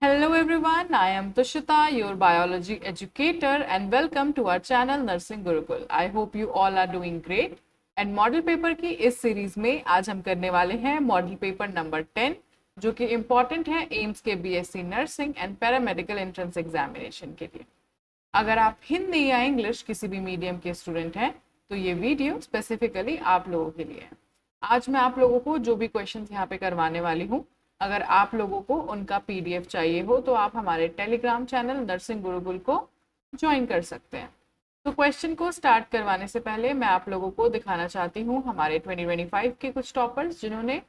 Hello everyone, I am Tushita, your biology educator, and welcome to our channel Nursing Gurukul. I hope you all are doing great. And model paper की इस series में आज हम करने वाले हैं model paper number 10, जो कि इम्पॉर्टेंट है एम्स के BSc nursing and paramedical entrance examination के लिए। अगर आप हिंदी या इंग्लिश किसी भी मीडियम के स्टूडेंट हैं तो ये वीडियो स्पेसिफिकली आप लोगों के लिए है। आज मैं आप लोगों को जो भी क्वेश्चंस यहाँ पे करवाने वाली हूँ, अगर आप लोगों को उनका पीडीएफ चाहिए हो तो आप हमारे टेलीग्राम चैनल नर्सिंग गुरुकुल को ज्वाइन कर सकते हैं। तो क्वेश्चन को स्टार्ट करवाने से पहले मैं आप लोगों को दिखाना चाहती हूँ हमारे 2025 के कुछ टॉपर्स जिन्होंने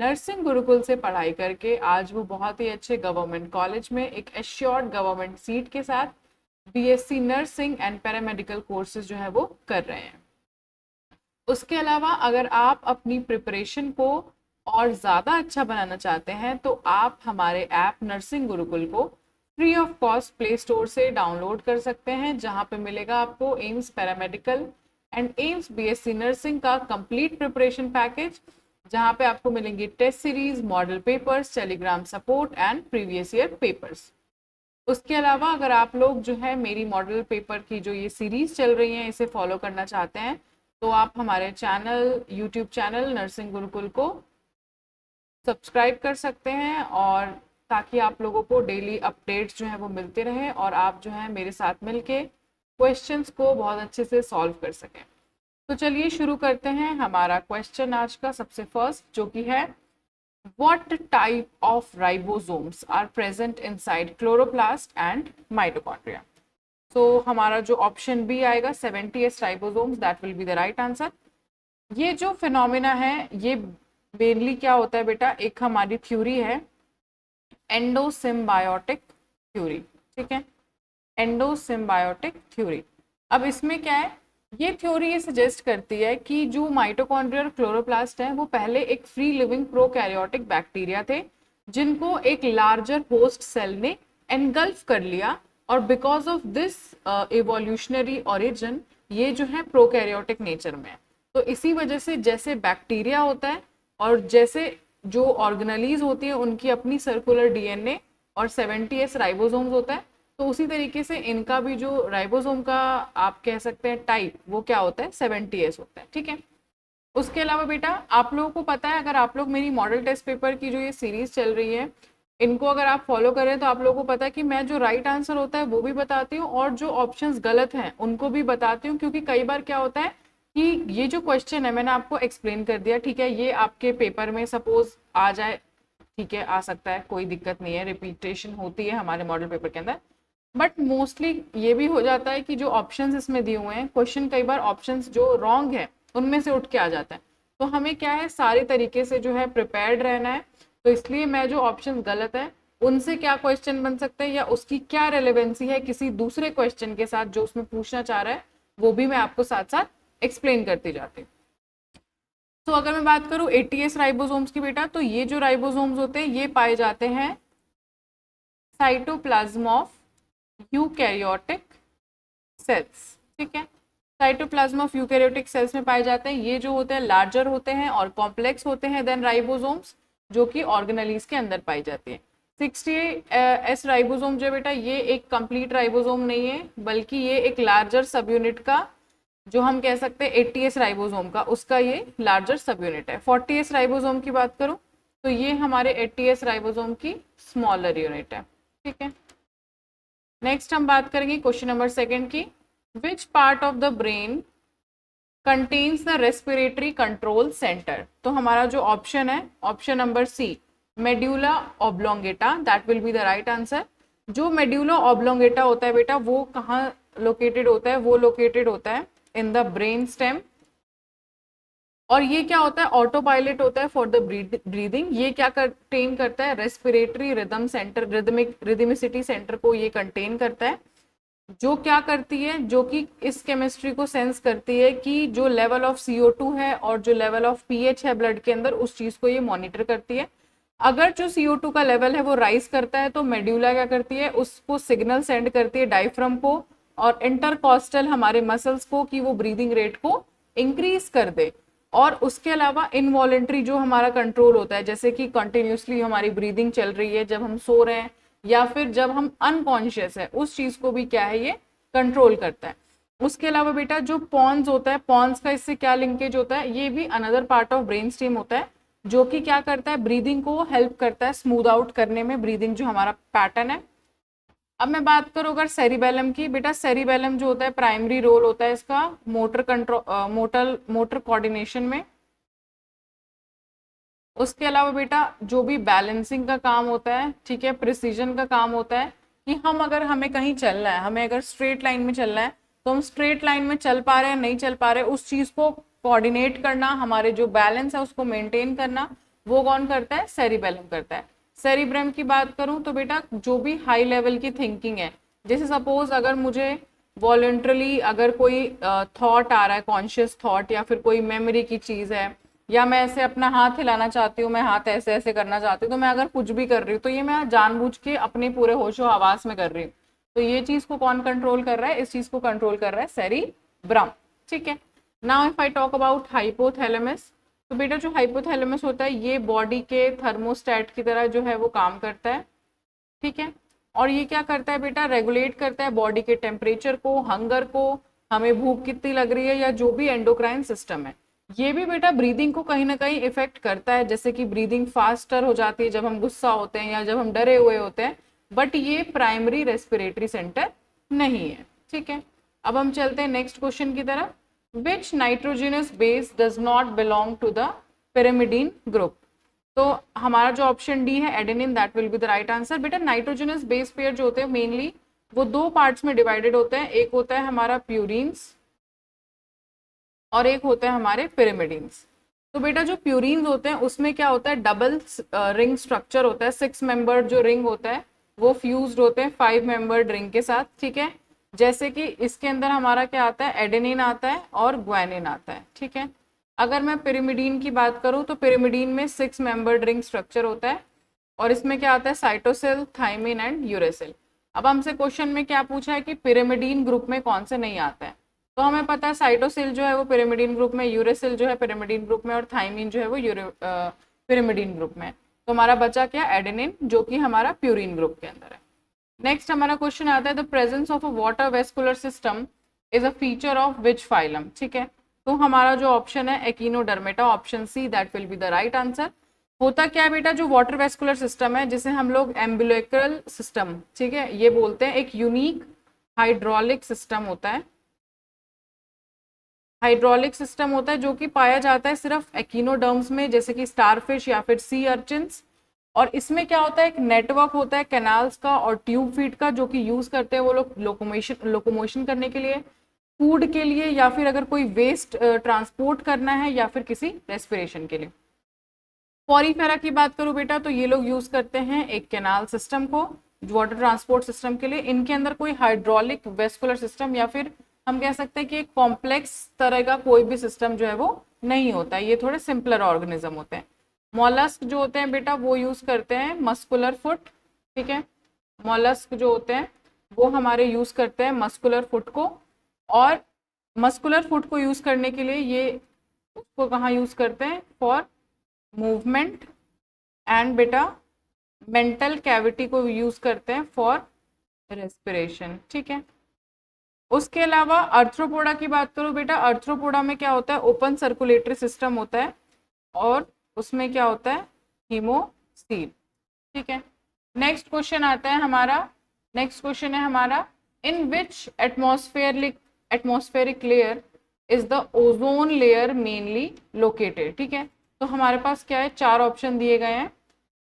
नर्सिंग गुरुकुल से पढ़ाई करके आज वो बहुत ही अच्छे गवर्नमेंट कॉलेज में एक एश्योर्ड गवर्नमेंट सीट के साथ BSc nursing and paramedical courses जो है वो कर रहे हैं। उसके अलावा अगर आप अपनी प्रिपरेशन को और ज़्यादा अच्छा बनाना चाहते हैं तो आप हमारे ऐप नर्सिंग गुरुकुल को free of cost play store से डाउनलोड कर सकते हैं, जहां पे मिलेगा आपको AIIMS paramedical and AIIMS BSc nursing का कंप्लीट प्रिपरेशन पैकेज, जहां पे आपको मिलेंगे test series, model papers, Telegram support and previous year papers. उसके अलावा अगर आप लोग जो है मेरी मॉडल पेपर की जो ये सीरीज चल रही है इसे फॉलो करना चाहते हैं तो आप हमारे channel YouTube channel nursing Gurukul को सब्सक्राइब कर सकते हैं, और ताकि आप लोगों को डेली अपडेट्स जो है वो मिलते रहे और आप जो है मेरे साथ मिलके क्वेश्चंस को बहुत अच्छे से सॉल्व कर सकें। तो चलिए शुरू करते हैं हमारा क्वेश्चन आज का सबसे फर्स्ट, जो कि है what type of ribosomes are present inside chloroplast and mitochondria. तो हमारा जो ऑप्शन बी आएगा 70s ribosomes, that will be the right answer. ये जो फिनोमिना है ये मेनली क्या होता है बेटा, एक हमारी थ्योरी है एंडोसिम्बायोटिक थ्योरी, ठीक है, एंडोसिम्बायोटिक थ्योरी। अब इसमें क्या है, ये थ्योरी ये सजेस्ट करती है कि जो माइटोकॉन्ड्रिया और क्लोरोप्लास्ट है वो पहले एक फ्री लिविंग प्रोकैरियोटिक बैक्टीरिया थे जिनको एक लार्जर होस्ट सेल ने एनगल्फ कर लिया, और because of this evolutionary origin ये जो है प्रोकैरियोटिक नेचर में है। तो इसी वजह से जैसे बैक्टीरिया होता है और जैसे जो ऑर्गेनेलीज होती है उनकी अपनी सर्कुलर डीएनए और 70s राइबोसोम्स होता है, तो उसी तरीके से इनका भी जो राइबोसोम का आप कह सकते हैं टाइप वो क्या होता है 70s होता है, ठीक है। उसके अलावा बेटा आप लोगों को पता है, अगर आप लोग मेरी मॉडल टेस्ट पेपर की जो ये सीरीज चल रही है इनको अगर आप फॉलो करें तो आप लोगों को पता है कि मैं जो राइट आंसर होता है वो भी बताती हूँ और जो ऑप्शंस गलत हैं उनको भी बताती हूँ, क्योंकि कई बार क्या होता है कि ये जो क्वेश्चन है मैंने आपको एक्सप्लेन कर दिया, ठीक है, ये आपके पेपर में सपोज आ जाए, ठीक है, आ सकता है, कोई दिक्कत नहीं है, रिपीटेशन होती है हमारे मॉडल पेपर के अंदर, बट मोस्टली ये भी हो जाता है कि जो ऑप्शंस इसमें दिए हुए हैं क्वेश्चन कई बार ऑप्शंस जो रॉन्ग है उनमें से उठ के आ जाता है। तो हमें क्या है सारे तरीके से जो है प्रिपेयर्ड रहना है, तो इसलिए मैं जो ऑप्शन गलत है उनसे क्या क्वेश्चन बन सकते हैं या उसकी क्या रेलेवेंसी है किसी दूसरे क्वेश्चन के साथ जो उसमें पूछना चाह रहा है वो भी मैं आपको साथ साथ एक्सप्लेन करती जाती हूँ। तो अगर मैं बात करूँ 80s राइबोसोम्स की बेटा, तो ये जो राइबोसोम्स होते हैं ये पाए जाते हैं साइटोप्लाज्म ऑफ यूकैरियोटिक सेल्स, ठीक है, साइटोप्लाज्म ऑफ यूकैरियोटिक सेल्स में पाए जाते हैं। ये जो होते हैं लार्जर होते हैं और कॉम्प्लेक्स होते हैं देन राइबोसोम्स, जो कि ऑर्गेनेलीज के अंदर पाई जाती है। 60s राइबोसोम जो बेटा ये एक कंप्लीट राइबोसोम नहीं है, बल्कि ये एक लार्जर सब यूनिट का जो हम कह सकते हैं 80s राइबोसोम का उसका ये लार्जर सब यूनिट है। 40s राइबोसोम की बात करूं तो ये हमारे 80s राइबोसोम की स्मॉलर यूनिट है, ठीक है। नेक्स्ट हम बात करेंगे क्वेश्चन नंबर सेकंड की, which part of the brain contains the respiratory control centre. तो हमारा जो ऑप्शन है option number C medulla oblongata, that will be the right answer. जो मेड्यूला ऑब्लोंगेटा होता है बेटा वो कहाँ लोकेटेड होता है, वो लोकेटेड होता है इन द ब्रेन स्टेम, और ये क्या होता है ऑटो पायलट होता है फॉर द ब्रीदिंग। ये क्या कंटेन करता है respiratory rhythm centre, rhythmicity centre को ये कंटेन करता है, जो क्या करती है, जो कि इस केमिस्ट्री को सेंस करती है कि जो लेवल ऑफ CO2 है और जो लेवल ऑफ pH है ब्लड के अंदर उस चीज को ये मॉनिटर करती है। अगर जो CO2 का लेवल है वो राइज करता है तो मेड्यूला क्या करती है उसको सिग्नल सेंड करती है डायफ्राम को और इंटरकॉस्टल हमारे मसल्स को कि वो ब्रीदिंग रेट को इंक्रीज कर दे। और उसके अलावा इनवॉलेंट्री जो हमारा कंट्रोल होता है, जैसे कि कंटिन्यूसली हमारी ब्रीदिंग चल रही है, जब हम सो रहे हैं या फिर जब हम अनकॉन्शियस है उस चीज को भी क्या है ये कंट्रोल करता है। उसके अलावा बेटा जो पॉन्स होता है, पॉन्स का इससे क्या लिंकेज होता है, ये भी another part of brain stem होता है जो कि क्या करता है, ब्रीदिंग को हेल्प करता है स्मूथ आउट करने में, ब्रीदिंग जो हमारा पैटर्न है। अब मैं बात करूँ अगर सेरिबेलम की, बेटा सेरिबेलम जो होता है प्राइमरी रोल होता है इसका मोटर कंट्रोल, मोटर कोऑर्डिनेशन में। उसके अलावा बेटा जो भी बैलेंसिंग का काम होता है, ठीक है, प्रिसीजन का काम होता है कि हम अगर हमें कहीं चलना है, हमें अगर स्ट्रेट लाइन में चलना है तो हम स्ट्रेट लाइन में चल पा रहे हैं नहीं चल पा रहे, उस चीज को कोऑर्डिनेट करना, हमारे जो बैलेंस है उसको मेंटेन करना, वो कौन करता है, सेरिबेलम करता है। सेरिब्रम की बात करूं तो बेटा जो भी हाई लेवल की थिंकिंग है, जैसे सपोज अगर मुझे वॉलेंट्रली अगर कोई थॉट आ रहा है, कॉन्शियस थॉट या फिर कोई मेमोरी की चीज है, या मैं ऐसे अपना हाथ हिलाना चाहती हूँ, मैं हाथ ऐसे ऐसे करना चाहती हूँ, तो मैं अगर कुछ भी कर रही हूँ तो ये मैं जानबूझ के अपने पूरे होशो हवास में कर रही हूँ, तो ये चीज को कौन कंट्रोल कर रहा है, इस चीज को कंट्रोल कर रहा है सेरिब्रम। ठीक है, now if I talk about hypothalamus, तो बेटा जो हाइपोथैलेमस होता है ये बॉडी के थर्मोस्टेट की तरह जो है वो काम करता है। ठीक है, और ये क्या करता है बेटा, रेगुलेट करता है बॉडी के टेम्परेचर को, हंगर को, हमें भूख कितनी लग रही है, या जो भी एंडोक्राइन सिस्टम है। ये भी बेटा ब्रीदिंग को कहीं ना कहीं इफेक्ट करता है, जैसे कि ब्रीदिंग फास्टर हो जाती है जब हम गुस्सा होते हैं या जब हम डरे हुए होते हैं, बट ये प्राइमरी रेस्पिरेटरी सेंटर नहीं है। ठीक है, अब हम चलते हैं नेक्स्ट क्वेश्चन की तरफ। Which nitrogenous base does not belong to the pyrimidine group, तो हमारा जो ऑप्शन डी है adenine, that will be the right answer. बेटा नाइट्रोजनस बेस पेयर जो होते हैं मेनली वो दो पार्ट्स में डिवाइडेड होते हैं, एक होता है हमारा प्यूरिन्स और एक होता है हमारे पिरामिडीन्स। तो बेटा जो प्यूरिन्स होते हैं उसमें क्या होता है, डबल रिंग स्ट्रक्चर होता है, 6 मेंबर्ड जो रिंग होता है वो फ्यूज्ड होते हैं 5 मेंबर्ड रिंग के साथ। ठीक है, जैसे कि इसके अंदर हमारा क्या आता है, एडेनिन आता है और ग्वानिन आता है। ठीक है, अगर मैं पिरामिडीन की बात करूं तो पिरामिडीन में 6 मेंबर्ड रिंग स्ट्रक्चर होता है और इसमें क्या आता है, साइटोसिल, थाइमिन एंड यूरेसिल। अब हमसे क्वेश्चन में क्या पूछा है कि पिरामिडीन ग्रुप में कौन से नहीं आता है, तो हमें पता है साइटोसिल जो है वो पिरामिडीन ग्रुप में, यूरेसिल जो है पिरामिडीन ग्रुप में और थाइमिन जो है वो पिरामिडीन ग्रुप में। तो हमारा बचा क्या, एडेनिन, जो कि हमारा प्यूरिन ग्रुप के अंदर है। नेक्स्ट हमारा क्वेश्चन आता है the presence of a water vascular system is a feature of which phylum. ठीक है, तो हमारा जो ऑप्शन है echinodermata, option C, that will be the right answer. होता क्या है बेटा, जो वाटर वेस्कुलर सिस्टम है जिसे हम लोग एम्बुलेक्रल सिस्टम, ठीक है, ये बोलते हैं, एक यूनिक हाइड्रोलिक सिस्टम होता है, हाइड्रोलिक सिस्टम होता है जो कि पाया जाता है सिर्फ एकिनोडर्म्स में, जैसे कि स्टारफिश या फिर सी अर्चिन्स। और इसमें क्या होता है, एक नेटवर्क होता है कैनाल्स का और ट्यूब फीड का, जो कि यूज करते हैं वो लोग लोकोमोशन करने के लिए, फूड के लिए, या फिर अगर कोई वेस्ट ट्रांसपोर्ट करना है, या फिर किसी रेस्पिरेशन के लिए। पॉरीफेरा की बात करूं बेटा तो ये लोग यूज करते हैं एक कैनाल सिस्टम को वाटर ट्रांसपोर्ट सिस्टम के लिए। इनके अंदर कोई हाइड्रोलिक वेस्कुलर सिस्टम या फिर हम कह सकते हैं कि एक कॉम्प्लेक्स तरह का कोई भी सिस्टम जो है वो नहीं होता है, ये थोड़े सिंपलर ऑर्गेनिज्म होते हैं। मॉलस्क जो होते हैं बेटा वो यूज करते हैं मस्कुलर फुट। ठीक है, मॉलस्क जो होते हैं वो हमारे यूज करते हैं मस्कुलर फुट को, और मस्कुलर फुट को यूज करने के लिए ये उसको कहाँ यूज करते हैं, फॉर मूवमेंट, एंड बेटा मेंटल कैविटी को यूज करते हैं फॉर रेस्पिरेशन। ठीक है, उसके अलावा अर्थ्रोपोडा की बात करूं बेटा, अर्थ्रोपोडा में क्या होता है, ओपन सर्कुलेटरी सिस्टम होता है और उसमें क्या होता है, हीमोसील। ठीक है, नेक्स्ट क्वेश्चन आता है हमारा, नेक्स्ट क्वेश्चन है हमारा, in which atmospheric layer is the ozone layer mainly located. ठीक है, तो हमारे पास क्या है, 4 ऑप्शन दिए गए हैं,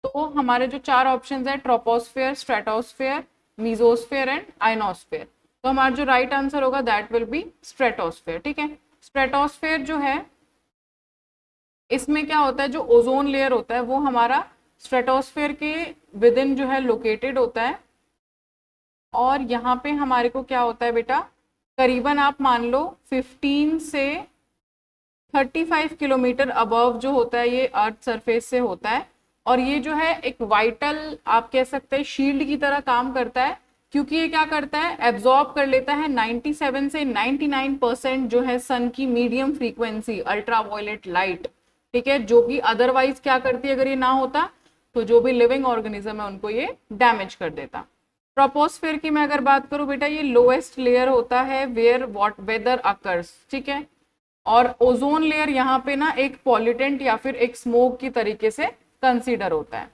तो हमारे जो 4 ऑप्शन है, troposphere, stratosphere, mesosphere and ionosphere, तो हमारा जो राइट आंसर होगा दैट विल बी स्ट्रेटोस्फेयर। ठीक है, स्ट्रेटोस्फेयर जो है इसमें क्या होता है, जो ओजोन लेयर होता है वो हमारा स्ट्रेटोस्फेयर के विद इन जो है लोकेटेड होता है, और यहाँ पे हमारे को क्या होता है बेटा, करीबन आप मान लो 15 से 35 किलोमीटर अबव जो होता है ये अर्थ सरफेस से होता है, और ये जो है एक वाइटल आप कह सकते हैं शील्ड की तरह काम करता है, क्योंकि ये क्या करता है, एब्जॉर्ब कर लेता है 97 से 99% जो है सन की मीडियम फ्रीक्वेंसी अल्ट्रावायलेट लाइट। ठीक है, जो कि अदरवाइज क्या करती है, अगर ये ना होता तो जो भी लिविंग ऑर्गेनिज्म है उनको ये डैमेज कर देता। ट्रोपोस्फेयर की मैं अगर बात करूं बेटा, ये लोएस्ट लेयर होता है वेयर वॉट वेदर अकर्स, ठीक है। और ओजोन लेयर यहाँ पे ना एक पॉल्यूटेंट या फिर एक स्मोक की तरीके से कंसीडर होता है।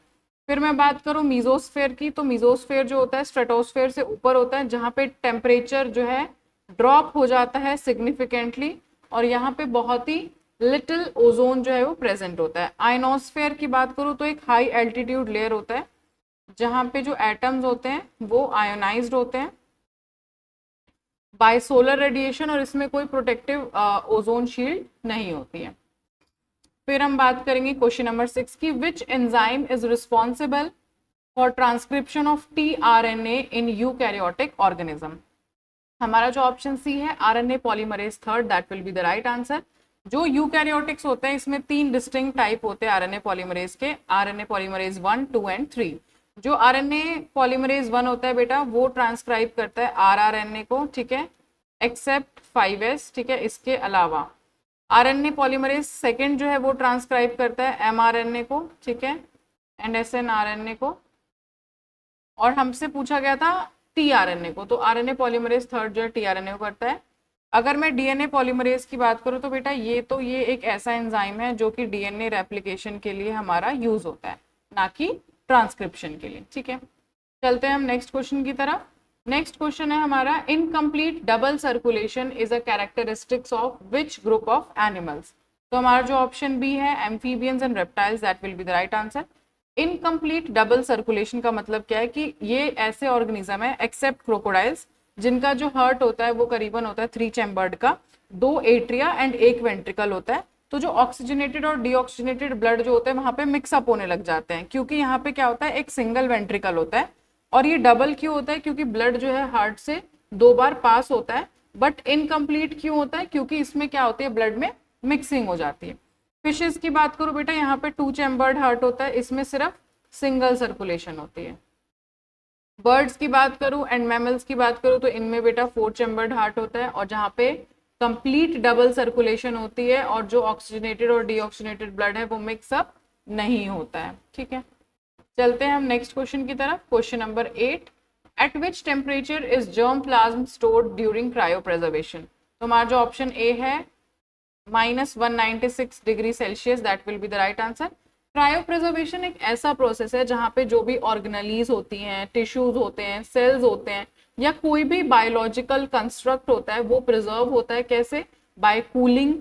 फिर मैं बात करूं मीजोस्फेयर की, तो मीजोस्फेयर जो होता है स्ट्रेटोस्फेयर से ऊपर होता है, जहाँ पे टेम्परेचर जो है ड्रॉप हो जाता है सिग्निफिकेंटली, और यहाँ पे बहुत ही लिटिल ओजोन जो है वो प्रेजेंट होता है। आयनोस्फेयर की बात करूं तो एक हाई एल्टीट्यूड लेयर होता है, जहाँ पे जो एटम्स होते हैं वो आयोनाइज्ड होते हैं बाय सोलर रेडिएशन, और इसमें कोई प्रोटेक्टिव ओजोन शील्ड नहीं होती है। फिर हम बात करेंगे क्वेश्चन नंबर 6 की, which enzyme is responsible for transcription of tRNA in eukaryotic organism. हमारा जो ऑप्शन सी है RNA polymerase third, that will be the right answer. जो यूकैरियोटिक्स होते हैं इसमें 3 डिस्टिंक्ट टाइप होते हैं RNA पॉलीमरेज के, RNA पॉलीमरेज 1, 2 एंड 3। जो RNA पॉलीमरेज 1 होता है बेटा वो ट्रांसक्राइब करता है rRNA को, ठीक है, एक्सेप्ट 5S, ठीक है। इसके अलावा RNA पॉलीमरेज सेकेंड जो है वो ट्रांसक्राइब करता है mRNA को, ठीक है, एंड snRNA को। और हमसे पूछा गया था tRNA को, तो RNA पॉलीमरेज थर्ड जो है tRNA को करता है। अगर मैं DNA पॉलीमरेज की बात करूं तो बेटा ये एक ऐसा एंजाइम है जो कि DNA रेप्लिकेशन के लिए हमारा यूज होता है, ना कि ट्रांसक्रिप्शन के लिए, ठीक है। चलते हैं हम नेक्स्ट क्वेश्चन की तरफ। नेक्स्ट क्वेश्चन है हमारा, incomplete double circulation is a characteristics of which group of animals. तो हमारा जो ऑप्शन बी है amphibians and reptiles, that will be the right answer. Incomplete double circulation का मतलब क्या है कि ये ऐसे ऑर्गेनिज्म है एक्सेप्ट क्रोकोडाइल्स जिनका जो हार्ट होता है वो करीबन होता है 3 चैम्बर्ड का, 2 एट्रिया एंड 1 वेंट्रिकल होता है। तो जो ऑक्सीजनेटेड और डीऑक्सीजनेटेड ब्लड जो होते हैं वहां पे मिक्सअप होने लग जाते हैं, क्योंकि यहाँ पे क्या होता है एक सिंगल वेंट्रिकल होता है। और ये डबल क्यों होता है, क्योंकि ब्लड जो है हार्ट से 2 बार पास होता है। बट इनकम्प्लीट क्यों होता है, क्योंकि इसमें क्या होती है ब्लड में मिक्सिंग हो जाती है। फिशेस की बात करूं बेटा, यहाँ पे 2 चैम्बर्ड हार्ट होता है, इसमें सिर्फ सिंगल सर्कुलेशन होती है। बर्ड्स की बात करूं एंड मैमल्स की बात करूं तो इनमें बेटा 4 चैम्बर्ड हार्ट होता है, और जहाँ पे कंप्लीट डबल सर्कुलेशन होती है और जो ऑक्सीजनेटेड और डीऑक्सीजनेटेड ब्लड है वो मिक्सअप नहीं होता है, ठीक है। चलते हैं हम नेक्स्ट क्वेश्चन की तरफ। Question number 8, eight which temperature is germ plasm stored during cryopreservation. तो हमारा जो ऑप्शन ए है -196 degree Celsius, that will be the right answer. Cryopreservation एक ऐसा प्रोसेस है जहाँ पे जो भी ऑर्गेनलीज होती हैं, टिश्यूज होते हैं, सेल्स होते हैं, या कोई भी बायोलॉजिकल कंस्ट्रक्ट होता है वो प्रिजर्व होता है, कैसे, by cooling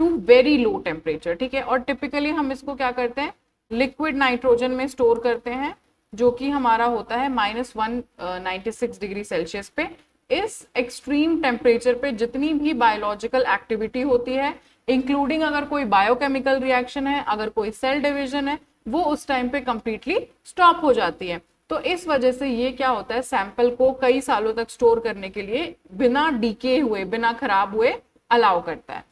to very low temperature, ठीक है। और टिपिकली हम इसको क्या करते हैं लिक्विड नाइट्रोजन में स्टोर करते हैं, जो कि हमारा होता है -196 डिग्री सेल्सियस पे। इस एक्सट्रीम टेम्परेचर पे जितनी भी बायोलॉजिकल एक्टिविटी होती है, इंक्लूडिंग अगर कोई बायोकेमिकल रिएक्शन है, अगर कोई सेल डिवीजन है, वो उस टाइम पे कंप्लीटली स्टॉप हो जाती है। तो इस वजह से ये क्या होता है, सैंपल को कई सालों तक स्टोर करने के लिए बिना डीके हुए, बिना खराब हुए अलाउ करता है।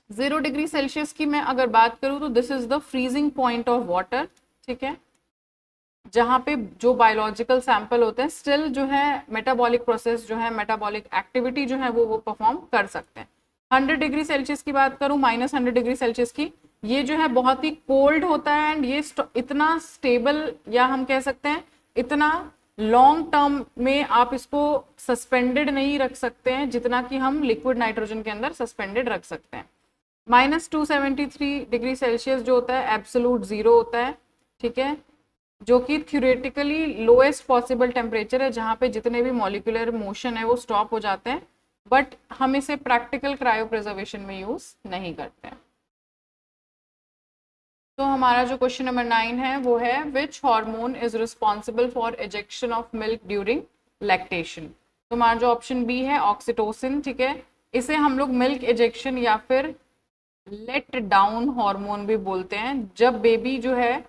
0 डिग्री सेल्सियस की मैं अगर बात करूं तो this is the freezing point of water, ठीक है, जहां पे जो बायोलॉजिकल सैंपल होते हैं स्टिल जो है मेटाबॉलिक प्रोसेस जो है, मेटाबॉलिक एक्टिविटी जो है वो परफॉर्म कर सकते हैं। 100 डिग्री सेल्सियस की बात करूं, -100 डिग्री सेल्सियस की, ये जो है बहुत ही कोल्ड होता है एंड ये इतना स्टेबल, या हम कह सकते हैं इतना लॉन्ग टर्म में आप इसको सस्पेंडेड नहीं रख सकते हैं जितना कि हम लिक्विड नाइट्रोजन के अंदर सस्पेंडेड रख सकते हैं। -273 डिग्री सेल्सियस जो होता है एब्सोलूट जीरो होता है, ठीक है, जो कि थ्योरेटिकली लोएस्ट पॉसिबल टेम्परेचर है जहां पे जितने भी मॉलिक्यूलर मोशन है वो स्टॉप हो जाते हैं, बट हम इसे प्रैक्टिकल क्रायोप्रिजर्वेशन में यूज नहीं करते हैं। तो हमारा जो क्वेश्चन नंबर 9 है वो है, विच hormone is responsible for ejection of milk during lactation. तो हमारा जो ऑप्शन बी है ऑक्सीटोसिन, ठीक है, इसे हम लोग मिल्क इजेक्शन या फिर लेट डाउन हार्मोन भी बोलते हैं। जब बेबी जो है